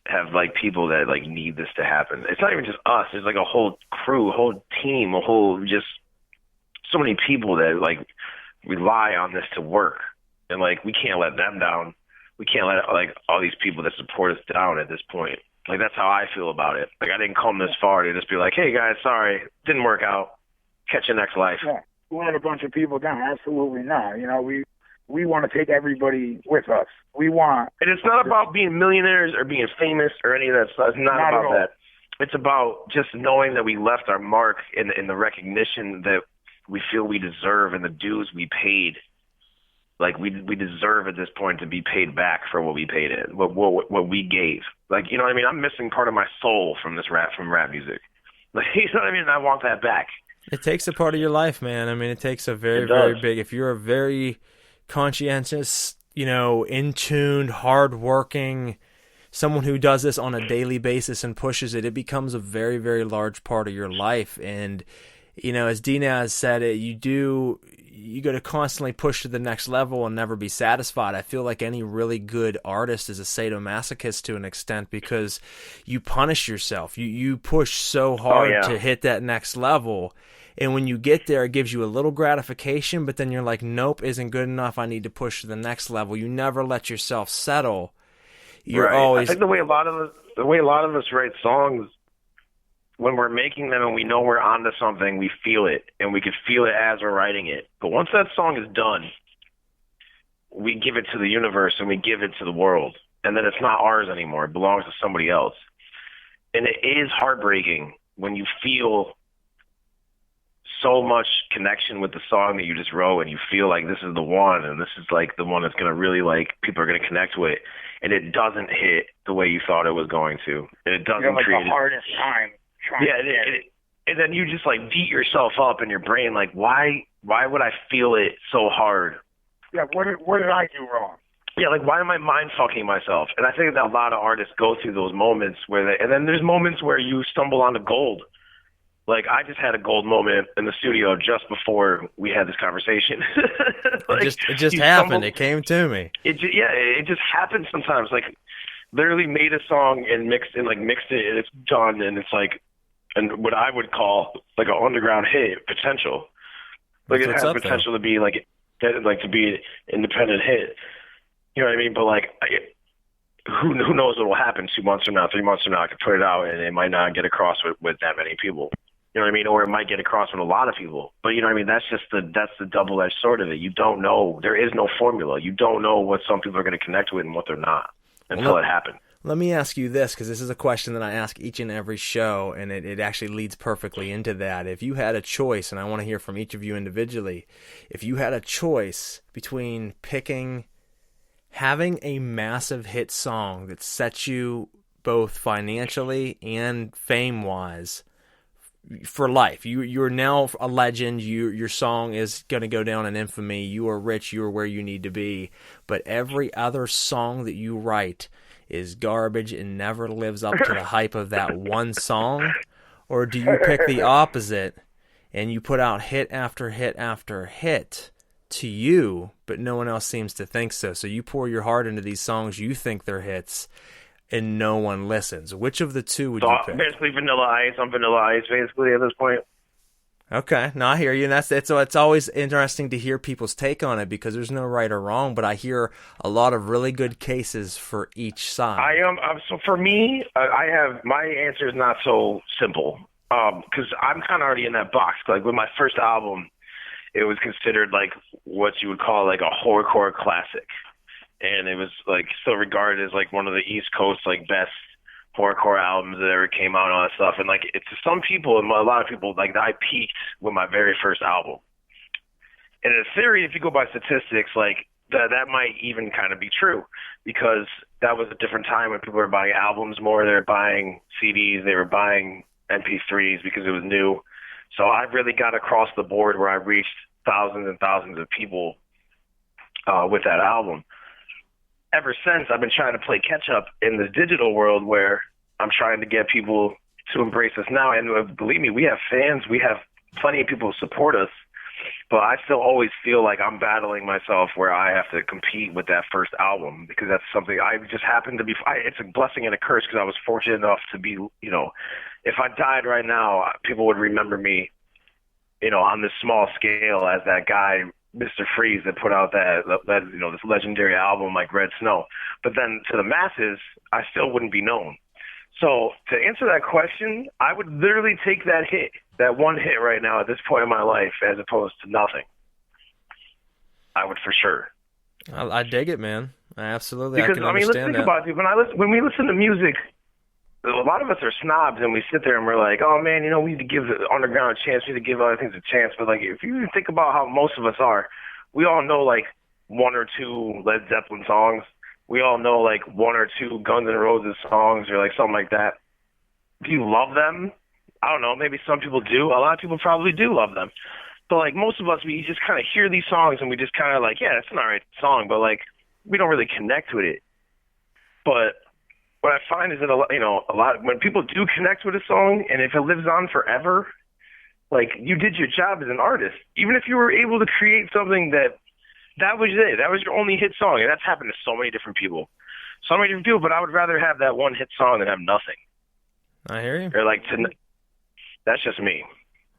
have people that need this to happen. It's not even just us. There's a whole crew, a whole team, a whole just so many people that rely on this to work. And we can't let them down. We can't let all these people that support us down at this point. That's how I feel about it. I didn't come this far to just be hey guys, sorry, didn't work out. Catch you next life. Yeah, we let a bunch of people down. Absolutely not. We want to take everybody with us. And it's not about being millionaires or being famous or any of that stuff. It's not about that. It's about just knowing that we left our mark in the recognition that we feel we deserve and the dues we paid. We deserve at this point to be paid back for what we paid in, what we gave. I'm missing part of my soul from rap music. I want that back. It takes a part of your life, man. It takes a very, very big. If you're a very conscientious, in-tuned, hard-working, someone who does this on a daily basis and pushes it, it becomes a very, very large part of your life. And as D-Naz said it, you got to constantly push to the next level and never be satisfied. I feel like any really good artist is a sadomasochist to an extent, because you punish yourself. You push so hard to hit that next level. And when you get there, it gives you a little gratification, but then you're like, nope, isn't good enough. I need to push to the next level. You never let yourself settle. you're right. always. I think the way a lot of us write songs, when we're making them and we know we're onto something, we feel it, and we can feel it as we're writing it. But once that song is done, we give it to the universe and we give it to the world, and then it's not ours anymore. It belongs to somebody else. And it is heartbreaking when you feel so much connection with the song that you just wrote, and you feel like this is the one, and this is like the one that's going to really, like, people are going to connect with, and it doesn't hit the way you thought it was going to, and it doesn't like create the hardest time. And then you just, like, beat yourself up in your brain, like, why would I feel it so hard? Yeah, what did I do wrong? Yeah, like, why am I mind fucking myself? And I think that a lot of artists go through those moments and then there's moments where you stumble onto gold. Like, I just had a gold moment in the studio just before we had this conversation. Like, it just happened. It came to me. It just happens sometimes. Like, literally made a song and mixed it, and it's done, and it's like, and what I would call like an underground hit potential. Like, it has potential to be like to be an independent hit. You know what I mean? But like, who knows what will happen 2 months from now, 3 months from now? I could put it out and it might not get across with that many people. You know what I mean? Or it might get across with a lot of people. But you know what I mean? That's the double-edged sword of it. You don't know. There is no formula. You don't know what some people are going to connect with and what they're not until it happens. Let me ask you this, because this is a question that I ask each and every show, and it actually leads perfectly into that. If you had a choice, and I want to hear from each of you individually, if you had a choice between having a massive hit song that sets you both financially and fame-wise for life, you're now a legend, your song is going to go down in infamy, you are rich, you are where you need to be, but every other song that you write is garbage and never lives up to the hype of that one song? Or do you pick the opposite and you put out hit after hit after hit to you, but no one else seems to think so? So you pour your heart into these songs, you think they're hits, and no one listens. Which of the two would you pick? Basically Vanilla Ice. I'm Vanilla Ice, basically, at this point. Okay, no, I hear you, and it's always interesting to hear people's take on it, because there's no right or wrong, but I hear a lot of really good cases for each side. So for me, I have, my answer is not so simple, because I'm kind of already in that box. Like, with my first album, it was considered like what you would call like a horrorcore classic, and it was like still regarded as like one of the East Coast like best horrorcore albums that ever came out and all that stuff. And like, it's to some people and a lot of people, like, I peaked with my very first album. And in theory, if you go by statistics, like that might even kind of be true, because that was a different time when people were buying albums more. They were buying CDs, they were buying MP3s because it was new. So I really got across the board where I reached thousands and thousands of people with that album. Ever since, I've been trying to play catch up in the digital world, where I'm trying to get people to embrace us now. And believe me, we have fans, we have plenty of people who support us, but I still always feel like I'm battling myself where I have to compete with that first album, because that's something I just happen to be. It's a blessing and a curse, because I was fortunate enough to be, you know, if I died right now, people would remember me, you know, on this small scale as that guy, Mr. Freeze, that put out that you know, this legendary album like Red Snow. But then to the masses, I still wouldn't be known. So to answer that question, I would literally take that hit, that one hit right now at this point in my life, as opposed to nothing. I would for sure. I dig it, man. Absolutely. Because, I can understand let's think about it. When we listen to music, a lot of us are snobs, and we sit there and we're like, oh man, you know, we need to give the underground a chance, we need to give other things a chance. But like, if you think about how most of us are, we all know like one or two Led Zeppelin songs. We all know like one or two Guns N' Roses songs, or like something like that. Do you love them? I don't know. Maybe some people do. A lot of people probably do love them. But like most of us, we just kind of hear these songs and we just kind of like, yeah, it's an alright song, but like we don't really connect with it. But what I find is that a lot when people do connect with a song, and if it lives on forever, like, you did your job as an artist. Even if you were able to create something that was it, that was your only hit song, and that's happened to so many different people. But I would rather have that one hit song than have nothing. I hear you. Or like, that's just me.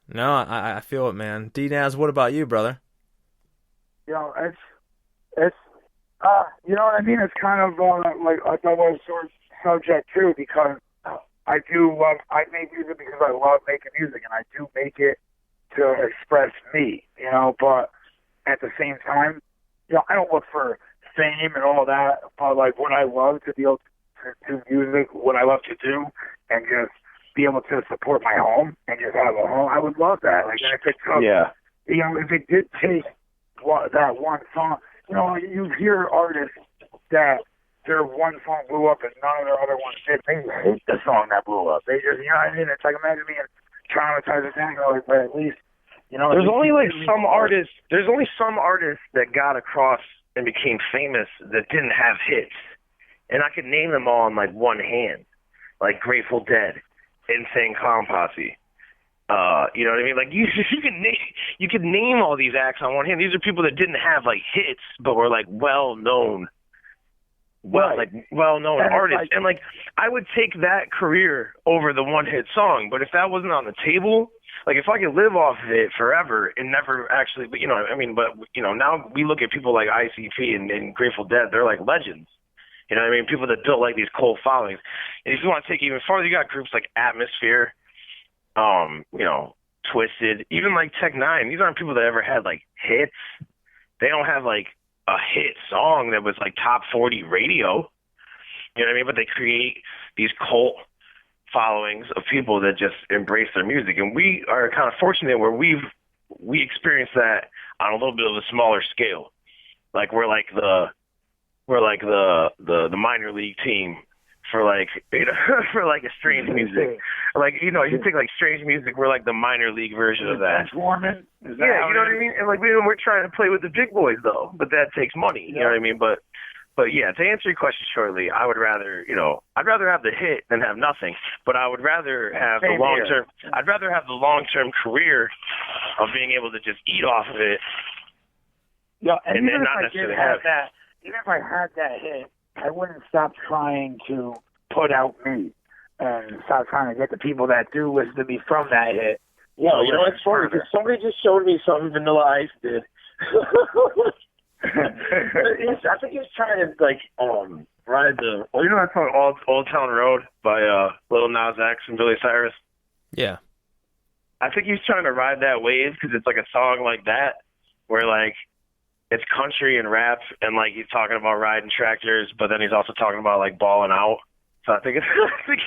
No, I feel it, man. D-Naz, what about you, brother? You know, it's You know what I mean? It's kind of like a double-edged sword subject too, because I make music because I love making music, and I do make it to express me, you know, but at the same time, you know, I don't look for fame and all that, but like what I love to be able to do music, what I love to do, and just be able to support my home and just have a home, I would love that. Like, if it took, you know, if it did take that one song, you know, you hear artists that their one song blew up and none of their other ones did. They hate the song that blew up. They just, you know what I mean? It's like, imagine being traumatized with that, like, but at least, you know. There's only like some artists that got across and became famous that didn't have hits. And I could name them all on like one hand. Like Grateful Dead, Insane Clown Posse. You know what I mean? Like you could name all these acts on one hand. These are people that didn't have like hits, but were like well known artists. And like I would take that career over the one hit song. But if that wasn't on the table, like if I could live off of it forever and never actually, but you know, I mean, but you know, now we look at people like ICP and Grateful Dead, they're like legends. You know what I mean? People that built like these cult followings. And if you want to take even farther, you got groups like Atmosphere, you know, Twisted, even like Tech Nine. These aren't people that ever had like hits. They don't have like a hit song that was like top 40 radio. You know what I mean? But they create these cult followings of people that just embrace their music. And we are kind of fortunate where we experience that on a little bit of a smaller scale. Like we're like the minor league team for like, you know, for like a Strange Music. Like, you know, you think like Strange Music, we're like the minor league version of that. Warman? Yeah, you know what I mean? And like we're trying to play with the big boys though, but that takes money. You know what I mean? But yeah, to answer your question shortly, I would rather, you know, I'd rather have the hit than have nothing. But I would rather have the long term. I'd rather have the long term career of being able to just eat off of it. Yeah, and then not necessarily have that. Even if I had that hit, I wouldn't stop trying to put out me and stop trying to get the people that do listen to me from that hit. Yeah, you know what's funny? Because somebody just showed me something Vanilla Ice did. I think he was trying to like ride the. Well, you know that song Old Town Road by Lil Nas X and Billy Cyrus. Yeah. I think he was trying to ride that wave because it's like a song like that where like it's country and rap and like he's talking about riding tractors, but then he's also talking about like balling out. So I think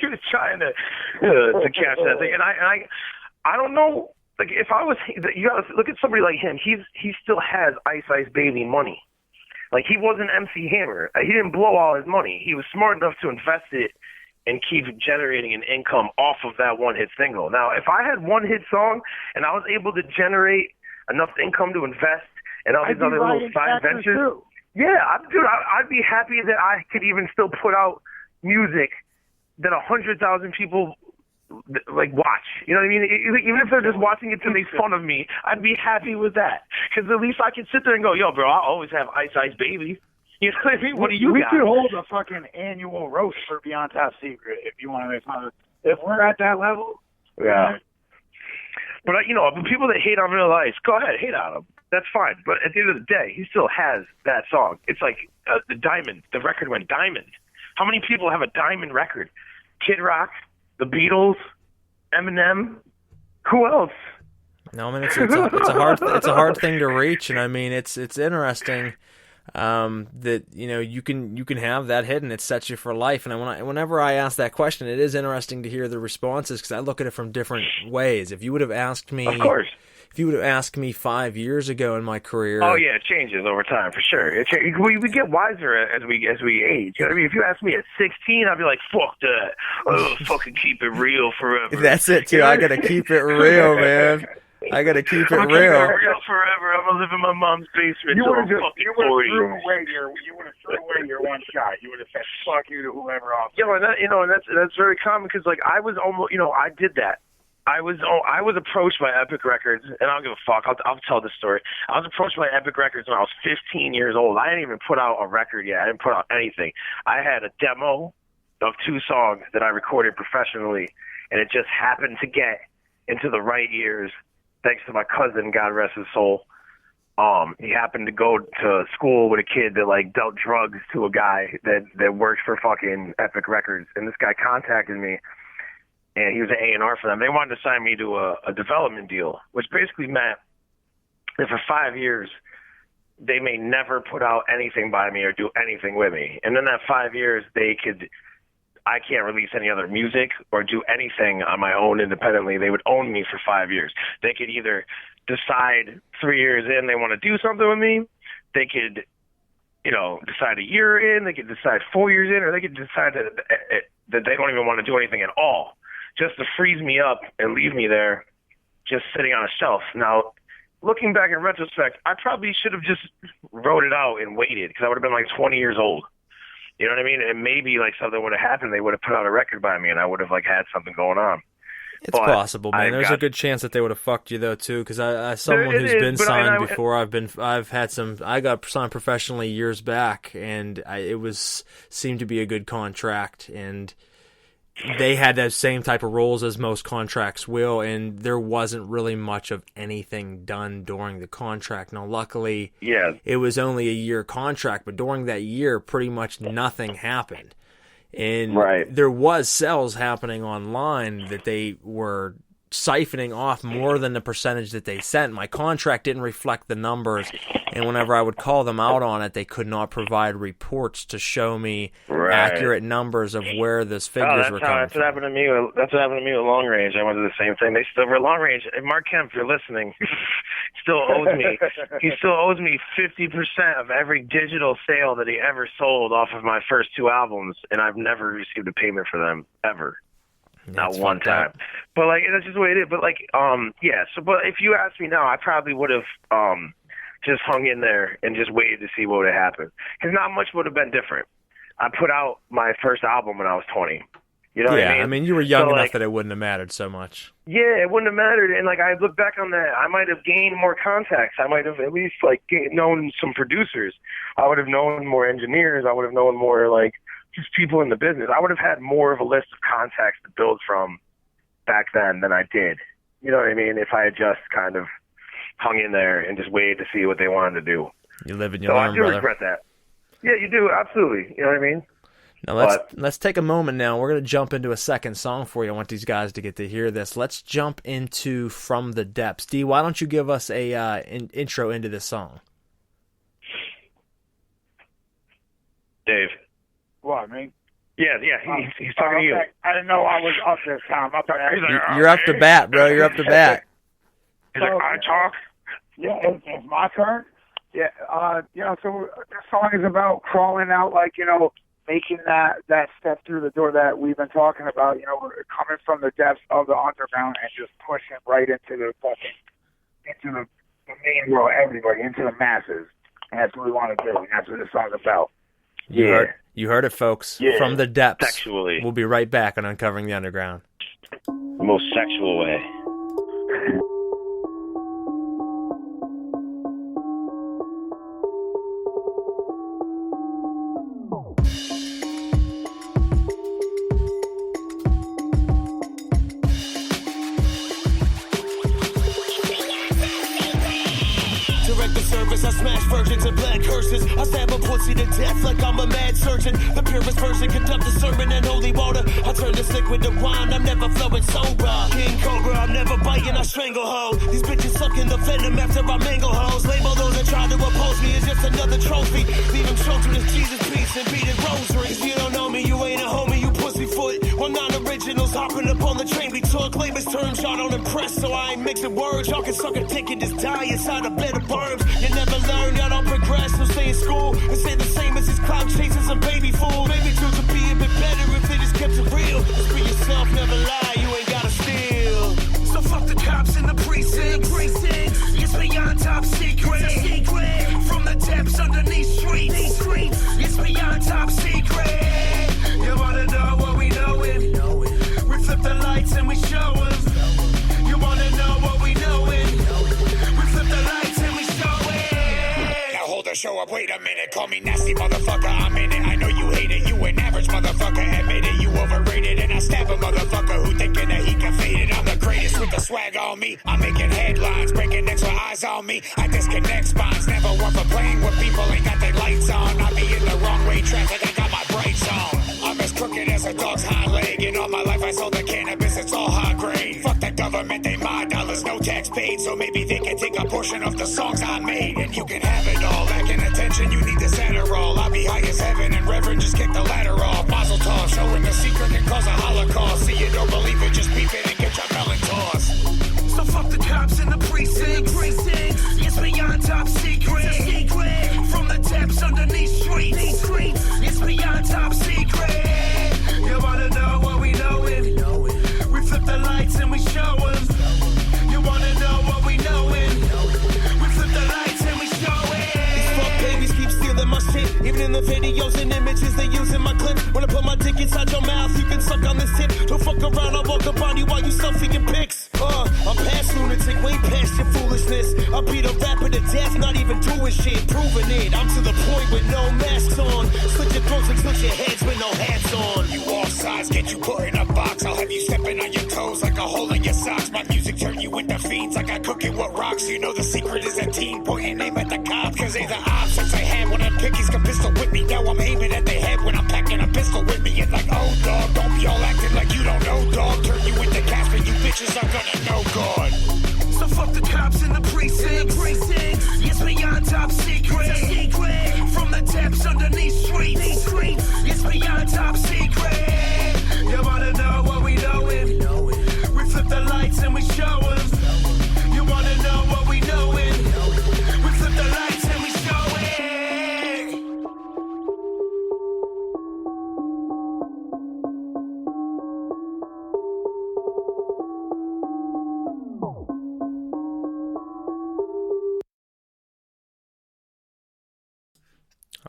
he was trying to catch that thing. And I don't know. Like if I was, you gotta look at somebody like him. He still has Ice Ice Baby money. Like he wasn't MC Hammer. He didn't blow all his money. He was smart enough to invest it and keep generating an income off of that one hit single. Now, if I had one hit song and I was able to generate enough income to invest in all these other little side ventures, I'd be happy that I could even still put out music that 100,000 people like watch. You know what I mean? Even if they're just watching it to make fun of me, I'd be happy with that because at least I can sit there and go, "Yo, bro, I always have Ice Ice Baby." You know what I mean? What do you got? We could hold a fucking annual roast for Beyond Top Secret if you want to make fun of it. If we're at that level, yeah. But you know, the people that hate on Vanilla Ice, go ahead, hate on him. That's fine. But at the end of the day, he still has that song. It's like the diamond. The record went diamond. How many people have a diamond record? Kid Rock, the Beatles, Eminem. Who else? No, I mean it's a hard thing to reach, and I mean it's interesting that you know you can have that hit and it sets you for life. And whenever I ask that question, it is interesting to hear the responses because I look at it from different ways. If you would have asked me, of course. If you would have asked me 5 years ago in my career, oh yeah, it changes over time for sure. We get wiser as we age. You know what I mean? If you ask me at 16, I'd be like, "Fuck that! Oh, fucking keep it real forever." That's it too. I gotta keep it real, man. I gotta keep it real. Real forever. I'm gonna live in my mom's basement. You would have threw away your one shot. You would have said "fuck you" to whoever else. And that's very common because like I was almost, I did that. I was approached by Epic Records, and I don't give a fuck. I'll tell this story. I was approached by Epic Records when I was 15 years old. I didn't even put out a record yet. I didn't put out anything. I had a demo of 2 songs that I recorded professionally, and it just happened to get into the right ears, thanks to my cousin, God rest his soul. he happened to go to school with a kid that like dealt drugs to a guy that works for fucking Epic Records, and this guy contacted me, and he was an A&R for them. They wanted to sign me to a development deal, which basically meant that for 5 years they may never put out anything by me or do anything with me, and in that 5 years I can't release any other music or do anything on my own independently. They would own me for 5 years. They could either decide 3 years in they want to do something with me. They could, decide a year in. They could decide 4 years in, or they could decide that they don't even want to do anything at all, just to freeze me up and leave me there just sitting on a shelf. Now, looking back in retrospect, I probably should have just wrote it out and waited, because I would have been like 20 years old. You know what I mean? And maybe like something would have happened. They would have put out a record by me, and I would have like had something going on. It's possible, man. There's a good chance that they would have fucked you though too, because I someone who's been signed before. I got signed professionally years back, and it seemed to be a good contract, and they had those same type of roles as most contracts will, and there wasn't really much of anything done during the contract. Now, luckily, it was only a year contract, but during that year, pretty much nothing happened. And there was sales happening online that they were siphoning off more than the percentage that they sent. My contract didn't reflect the numbers, and whenever I would call them out on it, they could not provide reports to show me accurate numbers of where those figures were coming from. That's what happened to me. That's what happened to me with Long Range. I went to the same thing. They still were Long Range. And Mark Kemp, if you're listening, still owes me. He still owes me 50% of every digital sale that he ever sold off of my first 2 albums, and I've never received a payment for them ever. Not one time. But like, that's just the way it is. But like, but if you ask me now, I probably would have just hung in there and just waited to see what would have happened, because not much would have been different. I put out my first album when I was 20. You know what I mean? I mean, you were young enough that it wouldn't have mattered so much. Yeah, it wouldn't have mattered. And like, I look back on that, I might have gained more contacts. I might have at least like known some producers. I would have known more engineers. I would have known more like just people in the business. I would have had more of a list of contacts to build from back then than I did. You know what I mean? If I had just kind of hung in there and just waited to see what they wanted to do. You live and you learn, I do brother. regret that. Yeah, you do. Absolutely. You know what I mean? Now let's take a moment now. We're going to jump into a second song for you. I want these guys to get to hear this. Let's jump into From the Depths. D, why don't you give us a intro into this song? Dave. What, me? Yeah, he's talking to you. I didn't know I was up this time. You're up to bat, bro. You're up to bat. He's like, I talk? Yeah, it's my turn. Yeah, so this song is about crawling out, like, making that step through the door that we've been talking about, coming from the depths of the underground and just pushing right into the main world, everybody, into the masses. And that's what we want to do, and that's what this song's about. You heard it, folks. Yeah. From the Depths. Sexually. We'll be right back on Uncovering the Underground. The most sexual way. I smash virgins and black curses. I stab a pussy to death like I'm a mad surgeon. The purest version conduct a sermon in holy water. I turn this liquid to wine, I'm never flowing sober. King Cobra, I'm never biting, I strangle hoes. These bitches sucking the venom after I mangle hoes. Label those that try to oppose me as just another trophy. Leave them choked with his Jesus peace and beating rosaries. If you don't know me, you ain't a homie, you pussyfoot. Well, non-originals hopping up on the train we took. Lamest terms, y'all don't impress, so I ain't mixing words. Y'all can suck a dick and just die inside a bed of worms. You never learn, y'all don't progress, so stay in school and say the same as these clout chasing some baby fool. Maybe truth would be a bit better if they just kept it real. Just be yourself, never lie, you ain't gotta steal. So fuck the cops in the precincts. It's beyond top secret. From the depths underneath streets. It's beyond top secret. You wanna know what we knowin'? We flip the lights and we show 'em. You wanna know what we knowin'? We flip the lights and we show it. Now hold the show up, wait a minute. Call me nasty motherfucker, I'm in it. I know you hate it. You an average motherfucker, admit it. You overrated. graded, and I stab a motherfucker who thinking that he can fade it. I'm the greatest with the swag on me. I'm making headlines, breaking necks with eyes on me. I disconnect spines, never one for playing with people ain't got their lights on. I be in the wrong way traffic, I got my brights on. I'm as crooked as a dog's hind leg, and all my life I sold the cannabis, it's all high grade. Fuck the government, they my dollars, no tax paid, so maybe they can take a portion of the songs I made, and you can have it all. Lacking attention, you need this Adderall. I'll be high as heaven, and Reverend just kick the ladder off. Mazel tov, showing the secret can cause a holocaust. See you don't believe it, just beep it and get your melon tossed. So fuck the cops in the precincts. It's beyond top secret. From the depths underneath streets. It's beyond top secret. You wanna know what we knowin'? We flip the lights and we show 'em. You wanna know what we knowin'? We flip the lights and we show it. These fuck babies keep stealing my shit. Even in the videos and images they use in my clips. When I put my dick inside your mouth, you can suck on this tip. Don't fuck around, I'll walk up on you while you selfieing pics. I'm past lunatic, way past your foolishness. I beat a rapper to death, not even doing shit, proving it. I'm to the point with no masks on. Slit your throats and tilt your heads with no hats on. You off sides, get you put in a box. I'll have you stepping on your toes like a hole in your socks. My music turn you into fiends like I cook it with rocks. You know the secret is a team, point your name at the cops. Cause they the options I had when I'm pickies come pistol with me. Now I'm aiming at their head when I'm packing a pistol with me. It's like, oh dog, don't be all acting like you don't know, dog. Turn you into Casper, you bitches are gonna know God. So fuck the cops in the precincts. It's beyond top secret. From the depths underneath streets. It's beyond top secret. You wanna know what we knowin'? We flip the lights and we show 'em. You wanna know what we knowin'? We flip the lights and we show it.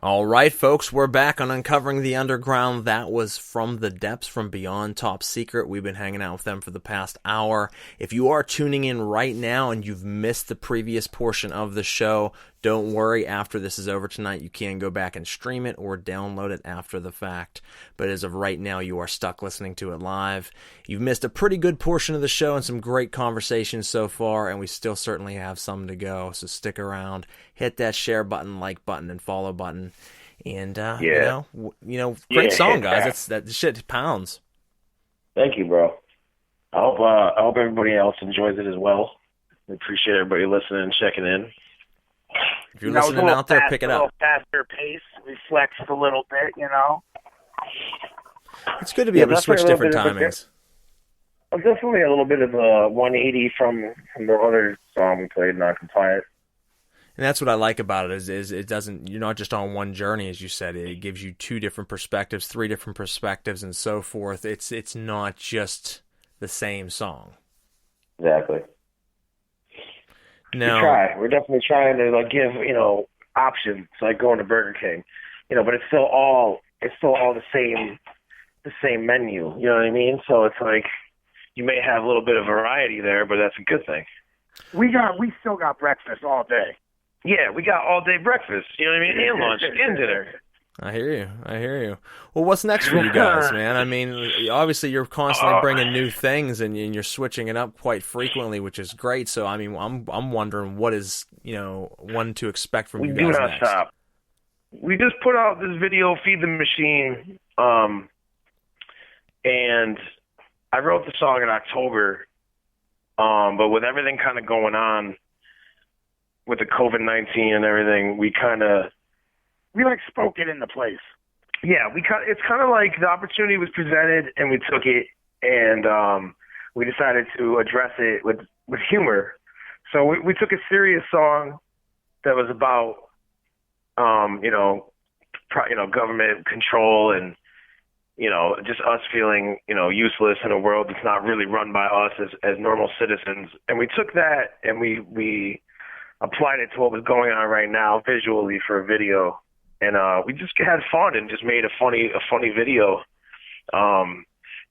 All right, folks, we're back on Uncovering the Underground. That was From the Depths, from Beyond Top Secret. We've been hanging out with them for the past hour. If you are tuning in right now and you've missed the previous portion of the show, don't worry. After this is over tonight, you can go back and stream it or download it after the fact. But as of right now, you are stuck listening to it live. You've missed a pretty good portion of the show and some great conversations so far, and we still certainly have some to go. So stick around, hit that share button, like button, and follow button. And great song, guys. That shit pounds. Thank you, bro. I hope everybody else enjoys it as well. We appreciate everybody listening and checking in. If you're listening out there, pick it up. A little faster pace. We flexed a little bit, you know. It's good to be able to switch different timings. Definitely a little bit of a 180 from the other song we played, Non-Compliant. And that's what I like about it is it doesn't, you're not just on one journey, as you said. It gives you two different perspectives, three different perspectives, and so forth. It's not just the same song. Exactly. No. We're definitely trying to give options, like going to Burger King, but it's still all the same menu. You know what I mean? So it's like you may have a little bit of variety there, but that's a good thing. We still got breakfast all day. Yeah, we got all day breakfast. You know what I mean? And lunch and dinner. I hear you. Well, what's next for you guys, man? I mean, obviously you're constantly bringing new things and you're switching it up quite frequently, which is great. So, I mean, I'm wondering what is, one to expect from you guys next. We do not stop. We just put out this video, Feed the Machine, and I wrote the song in October, but with everything kind of going on with the COVID-19 and everything, we spoke it into place. Yeah, it's kind of like the opportunity was presented and we took it and we decided to address it with humor. So we took a serious song that was about government control and just us feeling useless in a world that's not really run by us as normal citizens. And we took that and we applied it to what was going on right now visually for a video. And we just had fun and just made a funny video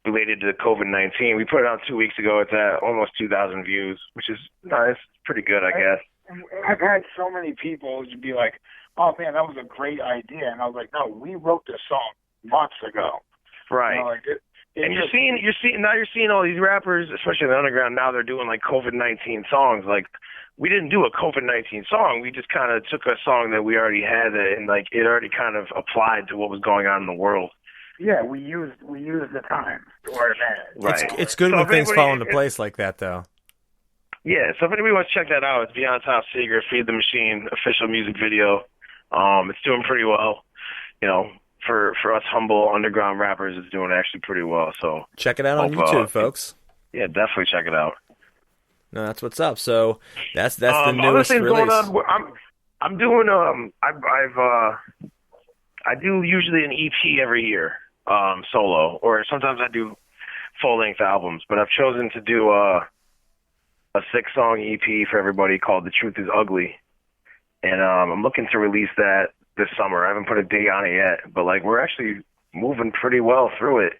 related to COVID-19. We put it out 2 weeks ago. It's at almost 2,000 views, which is nice. Pretty good, I guess. I've had so many people be like, "Oh man, that was a great idea," and I was like, "No, we wrote this song months ago." Right. And you're seeing all these rappers, especially in the underground, now they're doing like COVID-19 songs. Like, we didn't do a COVID-19 song. We just kind of took a song that we already had, and like it already kind of applied to what was going on in the world. Yeah, we used the time to our advantage. Right. It's good when things fall into place like that, though. Yeah, so if anybody wants to check that out, it's Beyond Top Secret, Feed the Machine, official music video. It's doing pretty well. You know, for us humble underground rappers, it's doing actually pretty well. So check it out on YouTube, folks. Yeah, definitely check it out. No, that's what's up. So that's the newest other things release. Going on, I'm doing I do usually an EP every year, solo, or sometimes I do full length albums. But I've chosen to do a 6-song EP for everybody called "The Truth Is Ugly," and I'm looking to release that this summer. I haven't put a date on it yet, but like we're actually moving pretty well through it.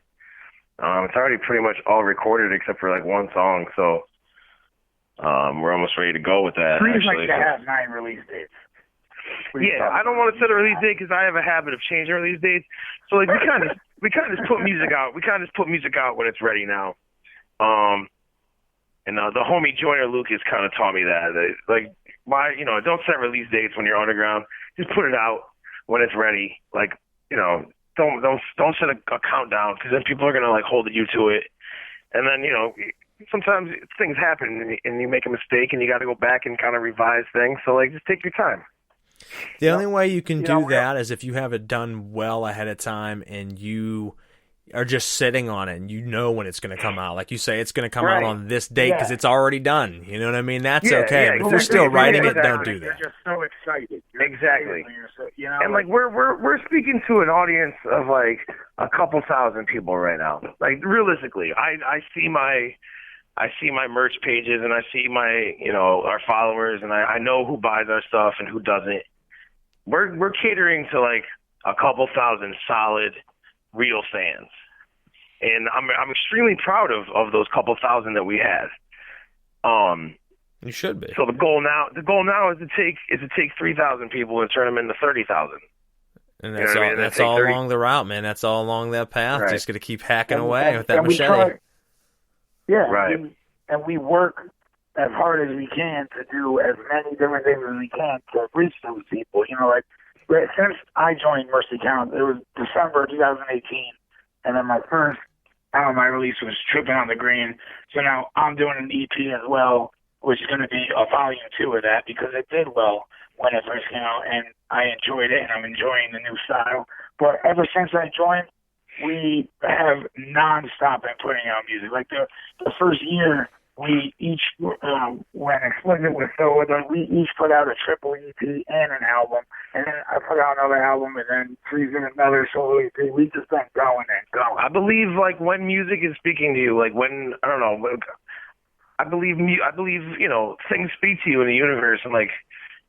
It's already pretty much all recorded except for like one song, so. We're almost ready to go with that. Trees like to have 9 release dates. Yeah, I don't want to set a release date because I have a habit of changing release dates. So like we kind of just put music out. We kind of just put music out when it's ready now. And the homie Joyner Lucas kind of taught me that. Like, don't set release dates when you're underground. Just put it out when it's ready. Like, don't set a countdown because then people are gonna like hold you to it. And then sometimes things happen and you make a mistake and you got to go back and kind of revise things. So like, just take your time. The only way you can do that is if you have it done well ahead of time and you are just sitting on it and you know when it's going to come out. Like you say, it's going to come out on this date because it's already done. You know what I mean? That's okay. But if you're still writing it, don't do that. You're just so excited. Exactly. And like we're speaking to an audience of like a couple thousand people right now. Like realistically, I see my merch pages and I see my our followers and I know who buys our stuff and who doesn't. We're catering to like a couple thousand solid real fans. And I'm extremely proud of those couple thousand that we had. You should be. So the goal now is to take 3,000 people and turn them into 30,000. And that's all along the route, man. That's all along that path. Right. Just got to keep hacking away with that machete. Right. And we work as hard as we can to do as many different things as we can to reach those people. Since I joined Mercy Count, it was December 2018, and then my first album I released was Tripping on the Green. So now I'm doing an EP as well, which is going to be a volume 2 of that because it did well when it first came out, and I enjoyed it, and I'm enjoying the new style. But ever since I joined, we have nonstop been putting out music. Like the first year, we each, when Explicit was still with us, we each put out a triple EP and an album. And then I put out another album, and then Trees and another solo EP. We just been going and going. I believe, like, when music is speaking to you, like when, I don't know, I believe, things speak to you in the universe, and like,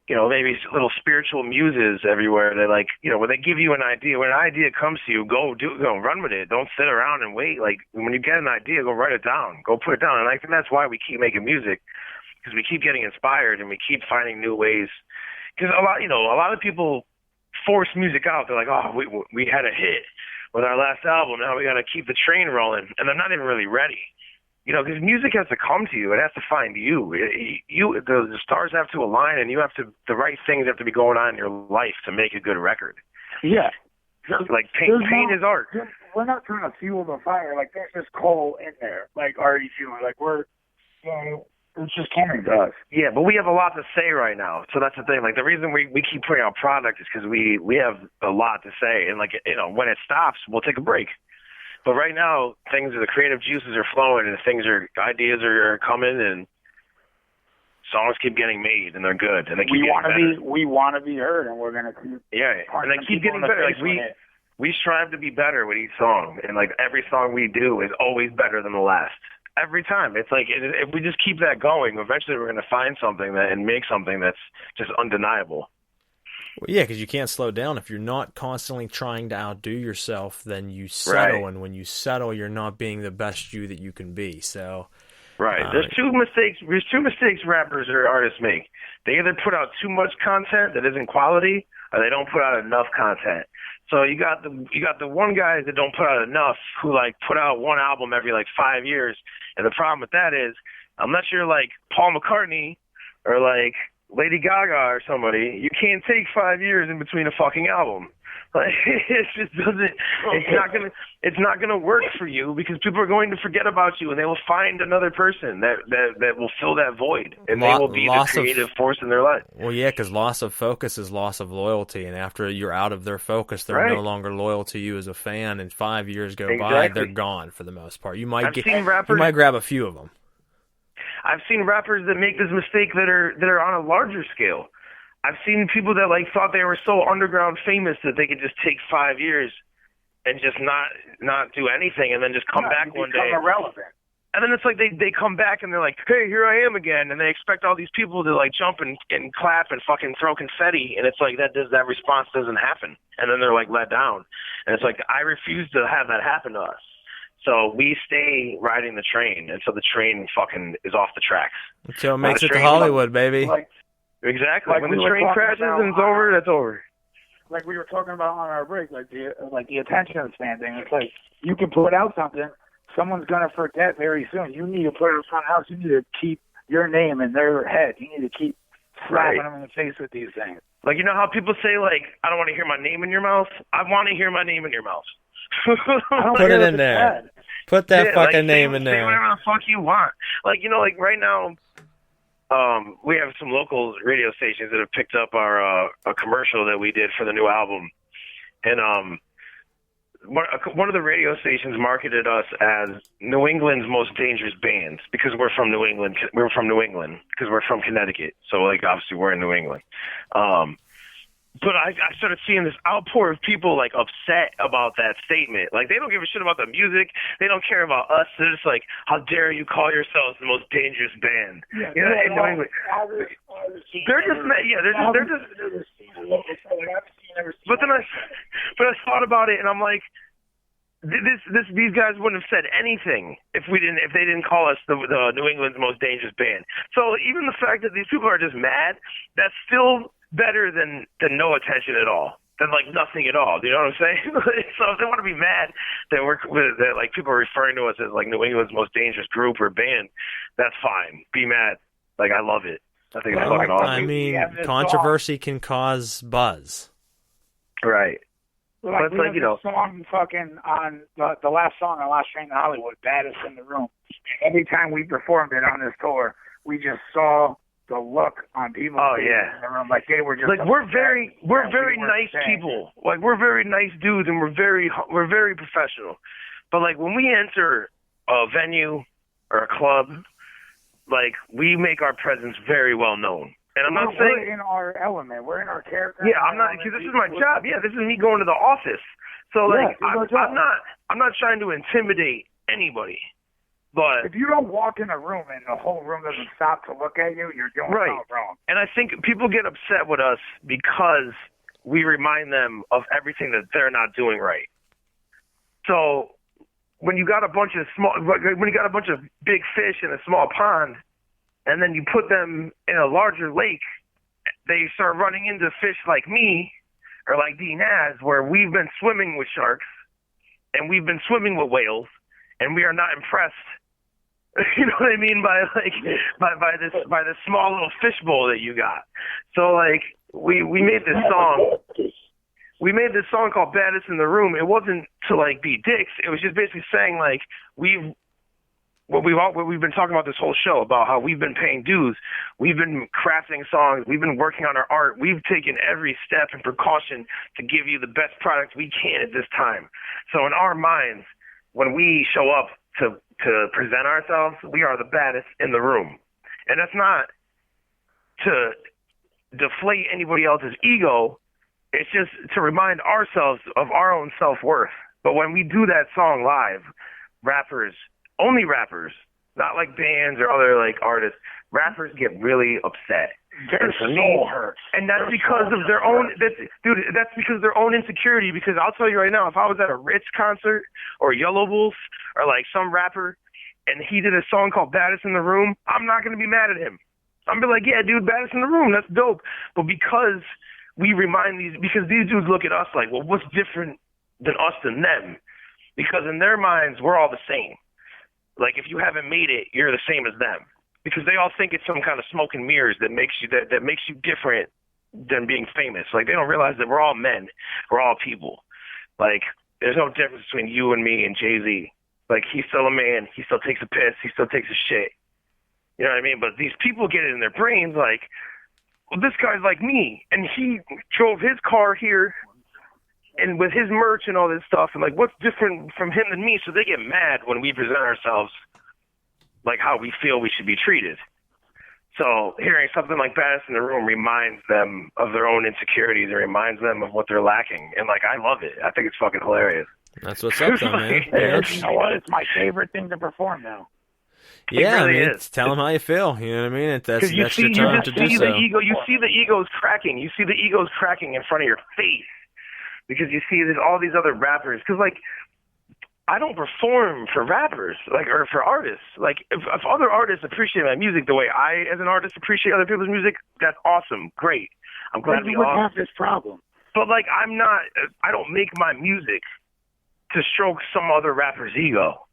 maybe little spiritual muses everywhere that like, when they give you an idea, when an idea comes to you, go run with it. Don't sit around and wait. Like when you get an idea, go write it down, go put it down. And I think that's why we keep making music, because we keep getting inspired and we keep finding new ways. Because a lot of people force music out. They're like, oh, we had a hit with our last album. Now we got to keep the train rolling. And they're not even really ready. Because music has to come to you. It has to find you. The stars have to align, and the right things have to be going on in your life to make a good record. Yeah. Like pain is art. We're not trying to fuel the fire. Like there's just coal in there. Like already fueling. Like it's just coming to us. Yeah, but we have a lot to say right now. So that's the thing. Like the reason we keep putting out product is because we have a lot to say, and like when it stops, we'll take a break. But right now, the creative juices are flowing, and ideas are coming, and songs keep getting made, and they're good, and they keep we want to be heard, and we're gonna keep. Yeah, and they keep getting better. Like we strive to be better with each song, and like every song we do is always better than the last. Every time, it's like if we just keep that going, eventually we're gonna find something and make something that's just undeniable. Well, yeah, because you can't slow down. If you're not constantly trying to outdo yourself, then you settle, right. And when you settle, you're not being the best you that you can be. So, right. There's two mistakes rappers or artists make. They either put out too much content that isn't quality, or they don't put out enough content. So you got the one guy that don't put out enough, who like put out one album every like 5 years, and the problem with that is, unless you're like Paul McCartney or like Lady Gaga or somebody, you can't take 5 years in between a fucking album. Like, it just doesn't. It's not gonna work for you, because people are going to forget about you, and they will find another person that will fill that void, and they will be the creative force in their life. Well, yeah, because loss of focus is loss of loyalty, and after you're out of their focus, they're no longer loyal to you as a fan. And 5 years go by, they're gone for the most part. You might you might grab a few of them. I've seen rappers that make this mistake that are on a larger scale. I've seen people that like thought they were so underground famous that they could just take 5 years and just not do anything, and then just come back one day. Irrelevant. And then it's like they come back and they're like, hey, here I am again, and they expect all these people to like jump and clap and fucking throw confetti, and it's like that response doesn't happen, and then they're like let down, and it's like I refuse to have that happen to us. So we stay riding the train until the train fucking is off the tracks. Until it makes it to Hollywood, baby. Exactly. Like when the train crashes and it's over, that's over. Like we were talking about on our break, like the attention span thing. It's like you can put out something, someone's gonna forget very soon. You need to put it something else. You need to keep your name in their head. You need to keep slapping them in the face with these things. Like, you know how people say, like, I don't want to hear my name in your mouth? I want to hear my name in your mouth. Put it in there. Put that fucking name in there. Say whatever the fuck you want. Like, you know, like right now, we have some local radio stations that have picked up our a commercial that we did for the new album, and one of the radio stations marketed us as New England's most dangerous band because we're from New England. We're from New England because we're from Connecticut, so like obviously we're in New England. But I started seeing this outpour of people like upset about that statement. Like, they don't give a shit about the music. They don't care about us. They're just like, how dare you call yourselves the most dangerous band? Yeah, you know, in New England. They're just. But then I thought about it, and I'm like, these guys wouldn't have said anything if they didn't call us the New England's most dangerous band. So even the fact that these people are just mad, that's still better than no attention at all, than like nothing at all. Do you know what I'm saying? So if they want to be mad that that like people are referring to us as like New England's most dangerous group or band, that's fine. Be mad. Like, I love it. I think it's fucking awesome. I mean, controversy can cause buzz. Right. Like, but it's like, you know, song fucking on the last song on Last Train to Hollywood, Baddest in the Room. Every time we performed it on this tour, we just saw the look on people in the room, like they were just like we're very nice people. Like, we're very nice dudes, and we're very professional. But like when we enter a venue or a club, like we make our presence very well known. And I'm not saying we're in our element, we're in our character. Yeah, I'm not, because this is my job. Yeah, this is me going to the office. So like I'm not trying to intimidate anybody. But if you don't walk in a room and the whole room doesn't stop to look at you, you're doing something wrong. And I think people get upset with us because we remind them of everything that they're not doing right. So when you got a bunch of big fish in a small pond, and then you put them in a larger lake, they start running into fish like me or like D Naz, where we've been swimming with sharks and we've been swimming with whales, and we are not impressed. You know what I mean by this small little fishbowl that you got. So like we made this song. We made this song called Baddest in the Room. It wasn't to like be dicks. It was just basically saying like what we've been talking about this whole show, about how we've been paying dues, we've been crafting songs, we've been working on our art, we've taken every step and precaution to give you the best product we can at this time. So in our minds, when we show up to present ourselves, we are the baddest in the room. And that's not to deflate anybody else's ego. It's just to remind ourselves of our own self-worth. But when we do that song live, only rappers, not like bands or other like artists, rappers get really upset. Their soul hurts. And that's because of their own, that's because of their own insecurity. Because I'll tell you right now, if I was at a Ritz concert or Yellow Wolf or like some rapper and he did a song called Baddest in the Room, I'm not going to be mad at him. I'm going to be like, yeah, dude, Baddest in the Room, that's dope. But because we remind these, because these dudes look at us like, well, what's different than us than them? Because in their minds, we're all the same. Like, if you haven't made it, you're the same as them. Because they all think it's some kind of smoke and mirrors that makes you that makes you different than being famous. Like, they don't realize that we're all men. We're all people. Like, there's no difference between you and me and Jay-Z. Like, he's still a man. He still takes a piss. He still takes a shit. You know what I mean? But these people get it in their brains like, well, this guy's like me, and he drove his car here and with his merch and all this stuff, and like, what's different from him than me? So they get mad when we present ourselves like how we feel we should be treated. So hearing something like Baddest in the Room reminds them of their own insecurities. It reminds them of what they're lacking. And, like, I love it. I think it's fucking hilarious. That's what's up, though, man. Yeah, You know what? It's my favorite thing to perform now. yeah, really I mean, is. tell them how you feel. You know what I mean? That's You your see, time you to just do see so. the ego. You see the egos cracking. You see the egos cracking in front of your face because you see there's all these other rappers. Because, like, I don't perform for rappers, like, or for artists. Like, if other artists appreciate my music the way I, as an artist, appreciate other people's music, that's awesome, great. I'm glad We we wouldn't all. have this problem. But, like, I don't make my music to stroke some other rapper's ego.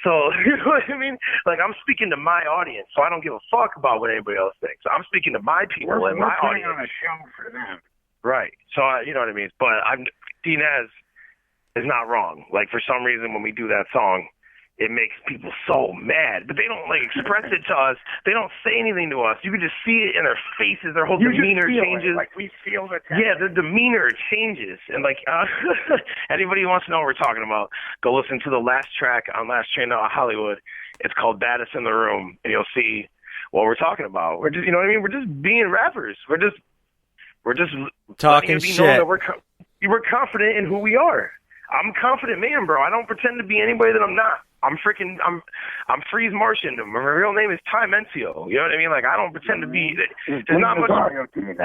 So, you know what I mean? Like, I'm speaking to my audience, so I don't give a fuck about what anybody else thinks. I'm speaking to my people We're and my putting audience. on a show for them. Right. So, you know what I mean? But Dinez is not wrong. Like, for some reason, when we do that song, it makes people so mad. But they don't, like, express it to us. They don't say anything to us. You can just see it in their faces. Their whole You demeanor just feel changes. it. Like, we feel the tension. Yeah, their demeanor changes. And, like, anybody who wants to know what we're talking about, go listen to the last track on Last Train Out of Hollywood. It's called Baddest in the Room, and you'll see what we're talking about. We're just, you know what I mean? We're just being rappers. We're just Talking letting it be shit. known that we're confident in who we are. I'm a confident man, bro. I don't pretend to be anybody that I'm not. I'm Freeze Martian. My real name is Ty Mencio. You know what I mean? Like, I don't pretend to be. There's not much. There's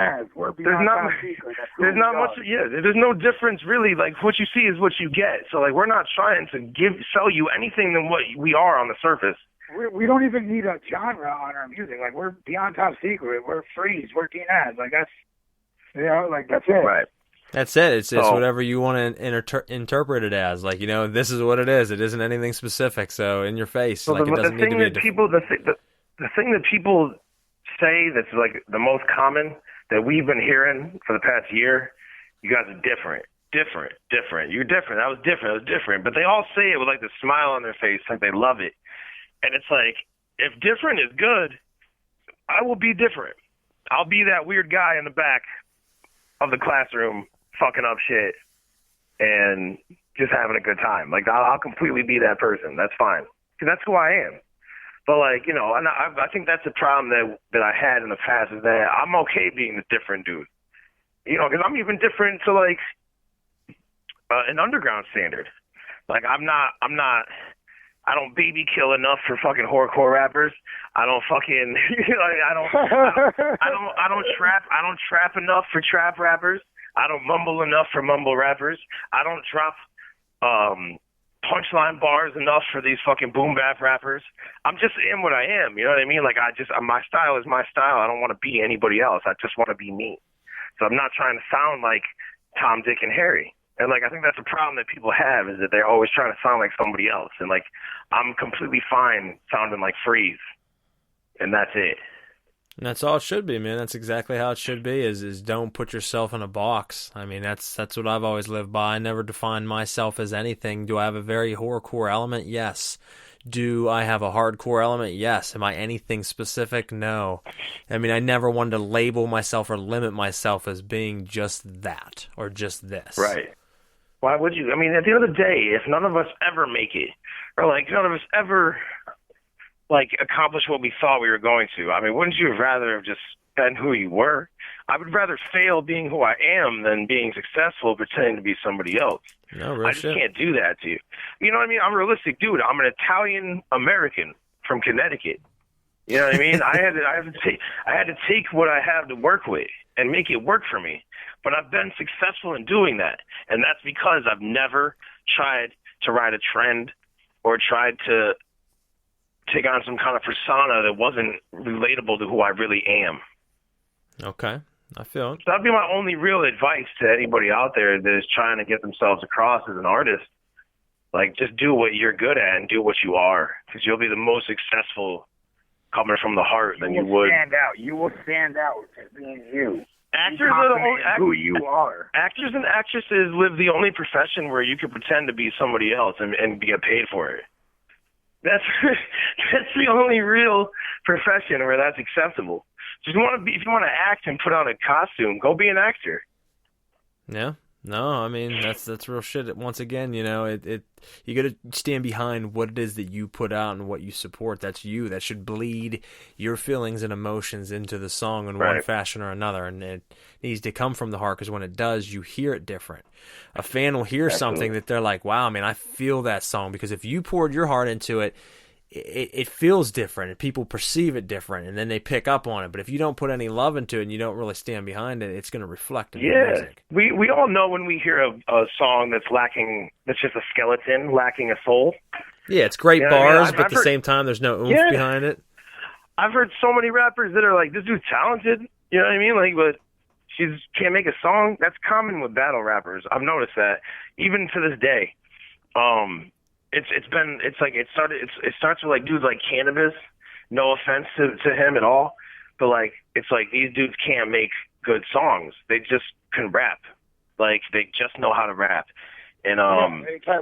not much. Yeah, there's no difference really. Like, what you see is what you get. So, like, we're not trying to sell you anything than what we are on the surface. We don't even need a genre on our music. Like, we're Beyond Top Secret. We're Freeze. We're Dinez. Like, that's, you know, like, that's it. Right. That's it. It's whatever you want to interpret it as. Like, you know, this is what it is. It isn't anything specific. So in your face, So like, it doesn't need to be a the thing that people say that's like the most common that we've been hearing for the past year, you guys are different. You're different. That was different. But they all say it with like the smile on their face, like they love it. And it's like, if different is good, I will be different. I'll be that weird guy in the back of the classroom fucking up shit and just having a good time. Like, I'll completely be that person. That's fine. Because that's who I am. But, like, you know, and I think that's the problem that I had in the past is that I'm okay being the different dude. You know, because I'm even different to, like, an underground standard. Like, I don't baby kill enough for fucking horrorcore rappers. I don't fucking, you know, I don't trap enough for trap rappers. I don't mumble enough for mumble rappers. I don't drop punchline bars enough for these fucking boom bap rappers. I'm just am what I am. You know what I mean? Like, my style is my style. I don't want to be anybody else. I just want to be me. So I'm not trying to sound like Tom, Dick, and Harry. And, like, I think that's a problem that people have is that they're always trying to sound like somebody else. And, like, I'm completely fine sounding like Freeze. And that's it. And that's all it should be, man. That's exactly how it should be, is don't put yourself in a box. I mean, that's what I've always lived by. I never define myself as anything. Do I have a very horrorcore element? Yes. Do I have a hardcore element? Yes. Am I anything specific? No. I mean, I never wanted to label myself or limit myself as being just that or just this. Right. Why would you? I mean, at the end of the day, if none of us ever make it, or, like, none of us ever, like, accomplish what we thought we were going to, I mean, wouldn't you have rather have just been who you were? I would rather fail being who I am than being successful pretending to be somebody else. No, real I just shit. can't do that to you. You know what I mean? I'm a realistic dude. I'm an Italian-American from Connecticut. You know what I mean? I had to take what I have to work with and make it work for me. But I've been successful in doing that. And that's because I've never tried to ride a trend or tried to take on some kind of persona that wasn't relatable to who I really am. Okay. I feel it. So that'd be my only real advice to anybody out there that is trying to get themselves across as an artist. Like, just do what you're good at and do what you are, because you'll be the most successful coming from the heart than you would. Stand out. You will stand out as being you. Actors are the only who you are. Actors and actresses live the only profession where you can pretend to be somebody else and get paid for it. That's the only real profession where that's acceptable. If you want to act and put on a costume, go be an actor. Yeah. No, I mean that's real shit. Once again, you know, you got to stand behind what it is that you put out and what you support. That's you. That should bleed your feelings and emotions into the song in one fashion or another, and it needs to come from the heart, because when it does, you hear it different. A fan will hear something that they're like, "Wow, man, I feel that song," because if you poured your heart into it, it feels different, and people perceive it different, and then they pick up on it. But if you don't put any love into it and you don't really stand behind it, it's going to reflect in the music. We all know when we hear a song that's just a skeleton, lacking a soul. Yeah, it's great bars, but at the same time, there's no oomph behind it. I've heard so many rappers that are like, this dude's talented, you know what I mean? Like, but she can't make a song. That's common with battle rappers. I've noticed that, even to this day. It starts with like dudes like Cannabis. No offense to him at all, but like it's like these dudes can't make good songs. They just can rap. Like they just know how to rap. And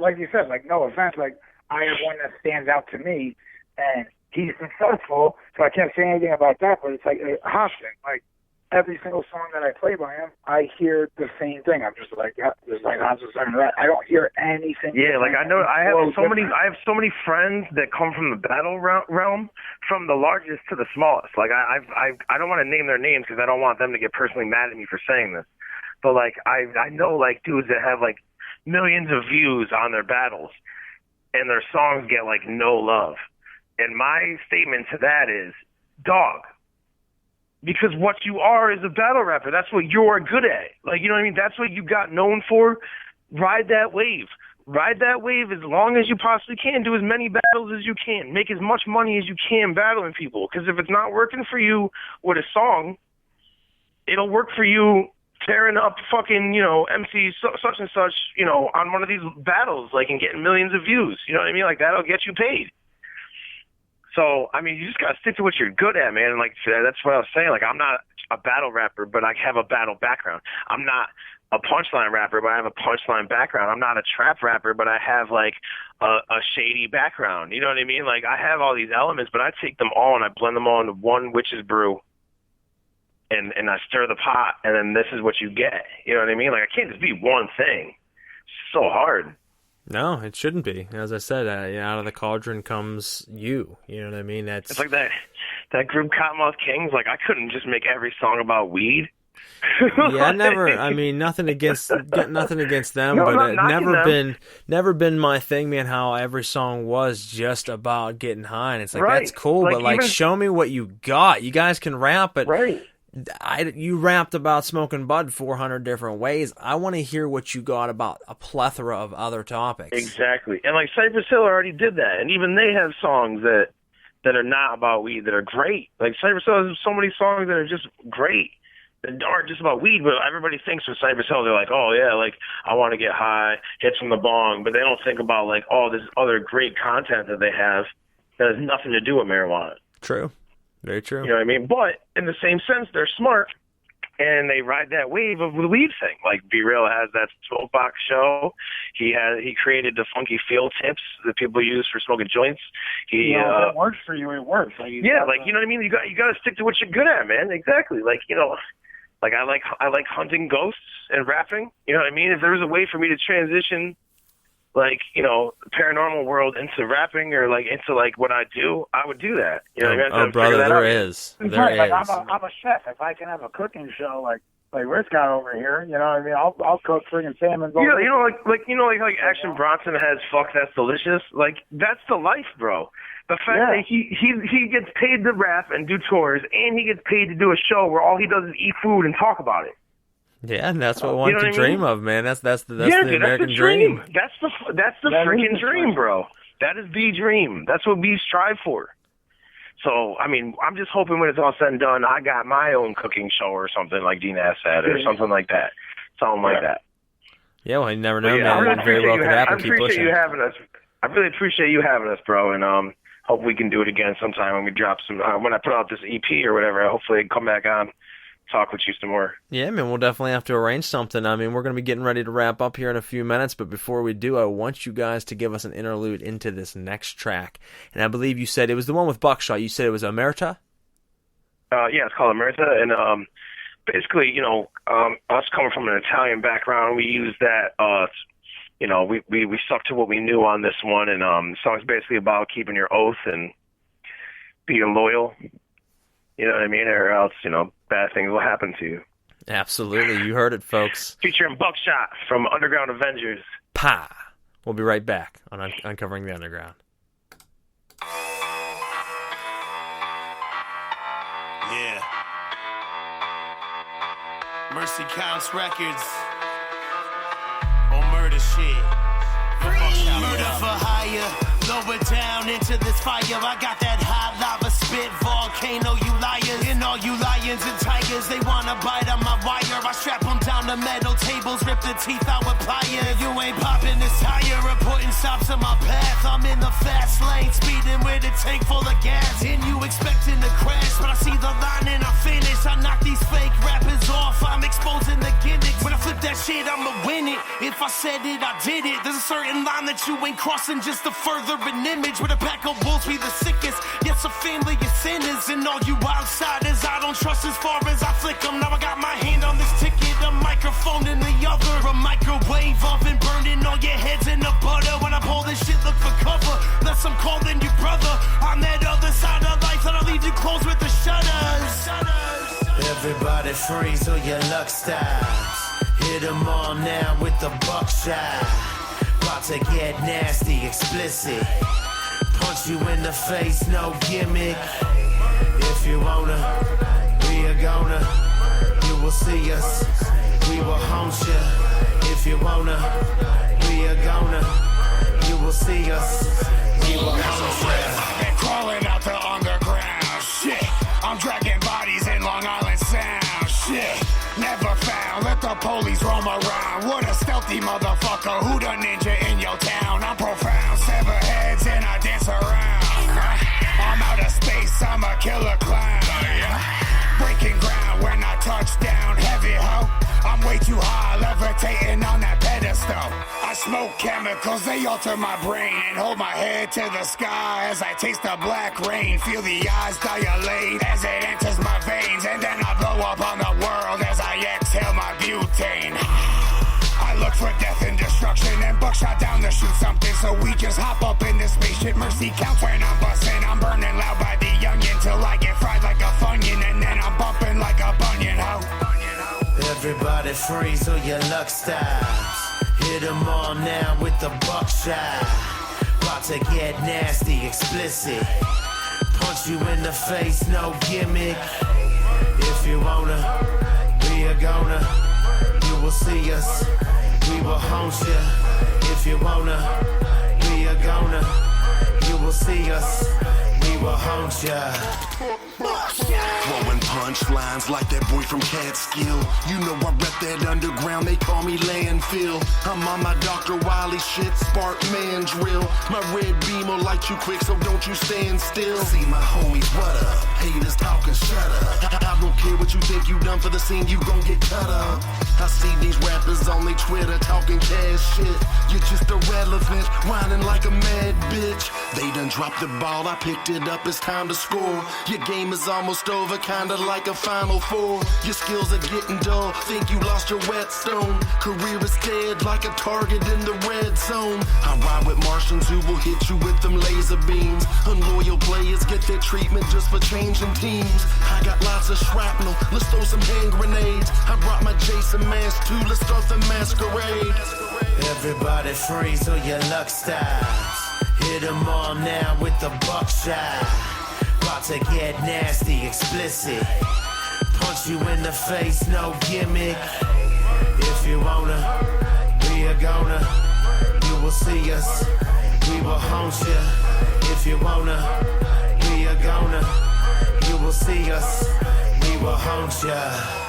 like you said, like no offense, like I have one that stands out to me, and he's successful, so I can't say anything about that. But it's like Hobson, like. Every single song that I play by him, I hear the same thing. I'm just like, yeah, just like Hobson saying that. I don't hear anything. Yeah, like I know I have so many friends that come from the battle realm, from the largest to the smallest. Like I don't want to name their names because I don't want them to get personally mad at me for saying this. But like I know like dudes that have like millions of views on their battles, and their songs get like no love. And my statement to that is, dog. Because what you are is a battle rapper. That's what you're good at. Like, you know what I mean? That's what you got known for. Ride that wave. Ride that wave as long as you possibly can. Do as many battles as you can. Make as much money as you can battling people. Because if it's not working for you with a song, it'll work for you tearing up fucking, MC such and such, on one of these battles, like, and getting millions of views. You know what I mean? Like, that'll get you paid. So, I mean, you just got to stick to what you're good at, man. And, like, that's what I was saying. Like, I'm not a battle rapper, but I have a battle background. I'm not a punchline rapper, but I have a punchline background. I'm not a trap rapper, but I have, like, a shady background. You know what I mean? Like, I have all these elements, but I take them all and I blend them all into one witch's brew. And I stir the pot, and then this is what you get. You know what I mean? Like, I can't just be one thing. It's so hard. No, it shouldn't be. As I said, out of the cauldron comes you. You know what I mean? It's like that group Cottonmouth Kings. Like, I couldn't just make every song about weed. Yeah, nothing against them, no, but it never been my thing, man. How every song was just about getting high, and it's like that's cool, like, but like show me what you got. You guys can rap, but right. You rapped about smoking bud 400 different ways. I want to hear what you got about a plethora of other topics. Exactly. And like Cypress Hill already did that. And even they have songs that are not about weed that are great. Like Cypress Hill has so many songs that are just great that aren't just about weed, but everybody thinks with Cypress Hill, they're like, oh yeah, like I want to get high, hits from the bong, but they don't think about like all this other great content that they have that has nothing to do with marijuana. True. Very true. You know what I mean? But in the same sense, they're smart, and they ride that wave of the weed thing. Like B Real has that Smokebox show. He created the funky field tips that people use for smoking joints. If it works for you, it works. Like, you know what I mean? You got to stick to what you're good at, man. Exactly. Like, like I like hunting ghosts and rapping. You know what I mean? If there was a way for me to transition, like, paranormal world into rapping or like into like what I do, I would do that. You know what I mean? Oh, brother, there is. Like, I'm a chef. If I can have a cooking show like Rich got over here, you know what I mean? I'll cook friggin' salmon. Yeah, like Action Bronson has "Fuck That's Delicious." Like that's the life, bro. The fact that he gets paid to rap and do tours, and he gets paid to do a show where all he does is eat food and talk about it. Yeah, and that's what one can dream of, man. That's the American dream. That's the freaking dream, bro. That is the dream. That's what we strive for. So, I mean, I'm just hoping when it's all said and done, I got my own cooking show or something like Dean Ass said, or something like that. Something like that. Yeah, well, you never know, Yeah, man. I really Very well could happen. I appreciate you having us. I really appreciate you having us, bro, and hope we can do it again sometime when we drop some. When I put out this EP or whatever, hopefully I can come back on, talk with you some more. Yeah, man, we'll definitely have to arrange something. I mean, we're going to be getting ready to wrap up here in a few minutes, but before we do, I want you guys to give us an interlude into this next track. And I believe you said it was the one with Buckshot. You said it was Omerta? Yeah, it's called Omerta, and basically, you know, us coming from an Italian background, we use that. You know, we stuck to what we knew on this one, and the song's basically about keeping your oath and being loyal. You know what I mean? Or else, you know, bad things will happen to you. Absolutely. You heard it, folks. Featuring Buckshot from Underground Avengers. Pa! We'll be right back on Uncovering the Underground. Yeah. Mercy Counts Records. On murder shit. Murder for hire. Lower down into this fire. I got that hot lava spit volcano, you liars. And all you lions and tigers, they wanna bite on my wire. I strap them down to metal tables, rip the teeth out with pliers. You ain't popping this tire or putting stops on my path. I'm in the fast lane, speeding with a tank full of gas. And you expecting to crash, but I see the line and I finish. I knock these fake rappers off, I'm exposing the gimmicks. When I flip that shit, I'ma win it. If I said it, I did it. There's a certain line that you ain't crossing just to further an image. Where the pack of wolves be the sickest. Yes, a family of sinners. And all you outsiders, I don't trust as far as I flick them. Now I got my hand on this ticket, a microphone in the other. A microwave oven, burning all your heads in the butter. When I pull this shit, look for cover. Unless I'm calling you brother. On that other side of life, and I'll leave you closed with the shutters. Everybody freeze or your luck stops. Hit them all now with the buckshot. About to get nasty, explicit. Punch you in the face, no gimmick. If you wanna, we are gonna. You will see us, we will haunt you. If you wanna, we are gonna. You will see us, we will haunt you. They're crawling out the underground. Shit, I'm dragging bodies in Long Island Sound. Shit, never found. Let the police roam around. What a stealthy motherfucker. Who the ninja in your town? I'm profound. Sever heads and I dance around. I'm out of space. I'm a killer clown. Breaking ground when I touch down. Heavy ho. I'm way too high, levitating on that pedestal. I smoke chemicals, they alter my brain. And hold my head to the sky as I taste the black rain. Feel the eyes dilate as it enters my veins. And then I blow up on the world as I exhale my butane. I look for death and destruction and buckshot down to shoot something. So we just hop up in this spaceship. Mercy counts when I'm busting. I'm burning loud by the youngin' till I get fried like a funyun. And then I'm bumping like a bunion, ho. Everybody freeze or your luck stops. Hit them all now with the buckshot. About to get nasty, explicit. Punch you in the face, no gimmick. If you wanna, we are gonna. You will see us, we will haunt you. If you wanna, we are gonna. You will see us, we will haunt you. Throwing punchlines like that boy from Catskill. You know I rep that underground, they call me landfill. I'm on my Dr. Wiley shit, spark man drill. My red beam will light you quick, so don't you stand still. See my homies, what up? Haters talking, shut up. I don't care what you think you done for the scene, you gon' get cut up. I see these rappers on their Twitter talking cash shit. You're just irrelevant, whining like a mad bitch. They done dropped the ball, I picked it up, it's time to score. Your game is almost over, kinda like a Final Four. Your skills are getting dull, think you lost your whetstone. Career is dead like a target in the red zone. I ride with Martians who will hit you with them laser beams. Unloyal players get their treatment just for changing teams. I got lots of shrapnel, let's throw some hand grenades. I brought my Jason mask too, let's start the masquerade. Everybody freeze or your luck stops. Hit them all now with the buckshot. About to get nasty, explicit. Punch you in the face, no gimmick. If you wanna, we are gonna. You will see us, we will haunt you. If you wanna, we are You will see us, we will haunt ya.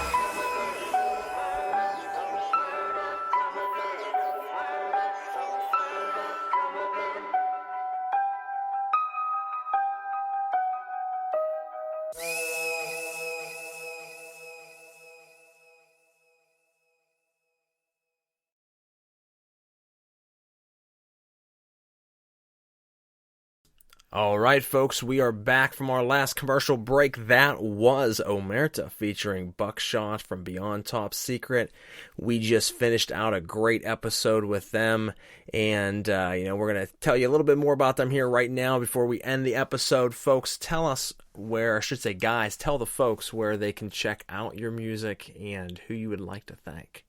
All right, folks, we are back from our last commercial break. That was Omerta featuring Buckshot from Beyond Top Secret. We just finished out a great episode with them, and we're going to tell you a little bit more about them here right now before we end the episode. Folks, tell us where, I should say guys, tell the folks where they can check out your music and who you would like to thank.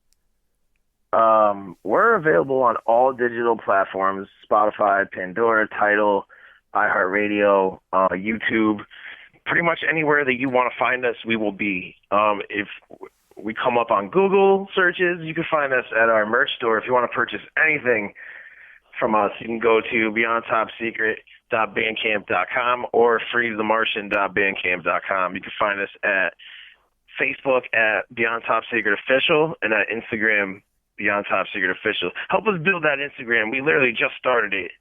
We're available on all digital platforms, Spotify, Pandora, Tidal, iHeartRadio, YouTube, pretty much anywhere that you want to find us, we will be. If we come up on Google searches, you can find us at our merch store. If you want to purchase anything from us, you can go to beyondtopsecret.bandcamp.com or freethemartian.bandcamp.com. You can find us at Facebook at Beyond Top Secret Official and at Instagram Beyond Top Secret Official. Help us build that Instagram. We literally just started it.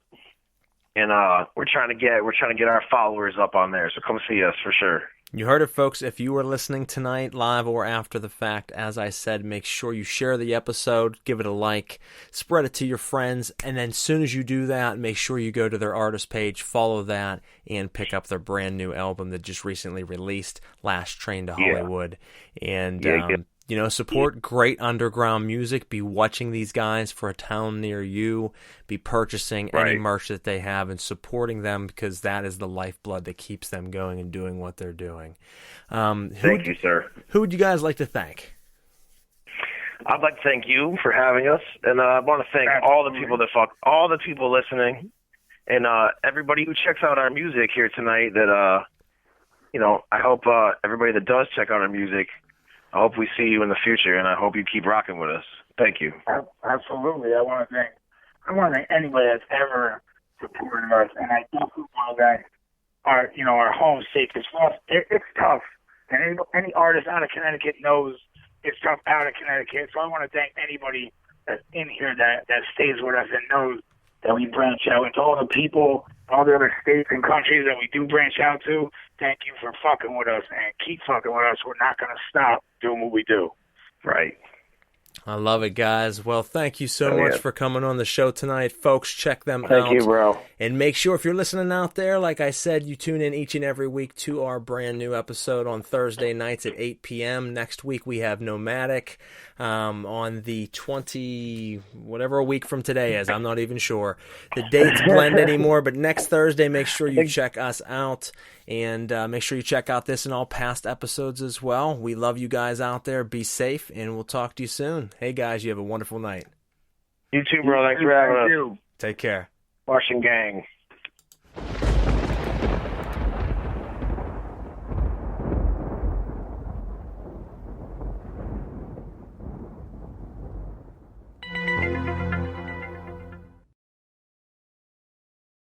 And we're trying to get our followers up on there, so come see us for sure. You heard it, folks. If you were listening tonight, live or after the fact, as I said, make sure you share the episode, give it a like, spread it to your friends, and then as soon as you do that, make sure you go to their artist page, follow that, and pick up their brand new album that just recently released, Last Train to Hollywood. And support great underground music. Be watching these guys for a town near you. Be purchasing any merch that they have and supporting them, because that is the lifeblood that keeps them going and doing what they're doing. Thank you, sir. Who would you guys like to thank? I'd like to thank you for having us, and I want to thank all the people listening, and everybody who checks out our music here tonight. That I hope everybody that does check out our music, I hope we see you in the future, and I hope you keep rocking with us. Thank you. Absolutely. I want to thank anybody that's ever supported us, and I definitely want to thank our home state, because for us, it's tough. And any artist out of Connecticut knows it's tough out of Connecticut. So I want to thank anybody that's in here that stays with us and knows that we branch out. And to all the people, all the other states and countries that we do branch out to, thank you for fucking with us, and keep fucking with us. We're not going to stop doing what we do. Right. I love it, guys. Well, thank you so much for coming on the show tonight. Folks, check them out. Thank you, bro. And make sure, if you're listening out there, like I said, you tune in each and every week to our brand new episode on Thursday nights at 8 p.m. Next week, we have Nomadic on the 20, whatever a week from today is. I'm not even sure. The dates blend anymore, but next Thursday, make sure you check us out. And make sure you check out this and all past episodes as well. We love you guys out there. Be safe, and we'll talk to you soon. Hey, guys, you have a wonderful night. You too, bro. Thanks for having us. Take care. Martian Gang.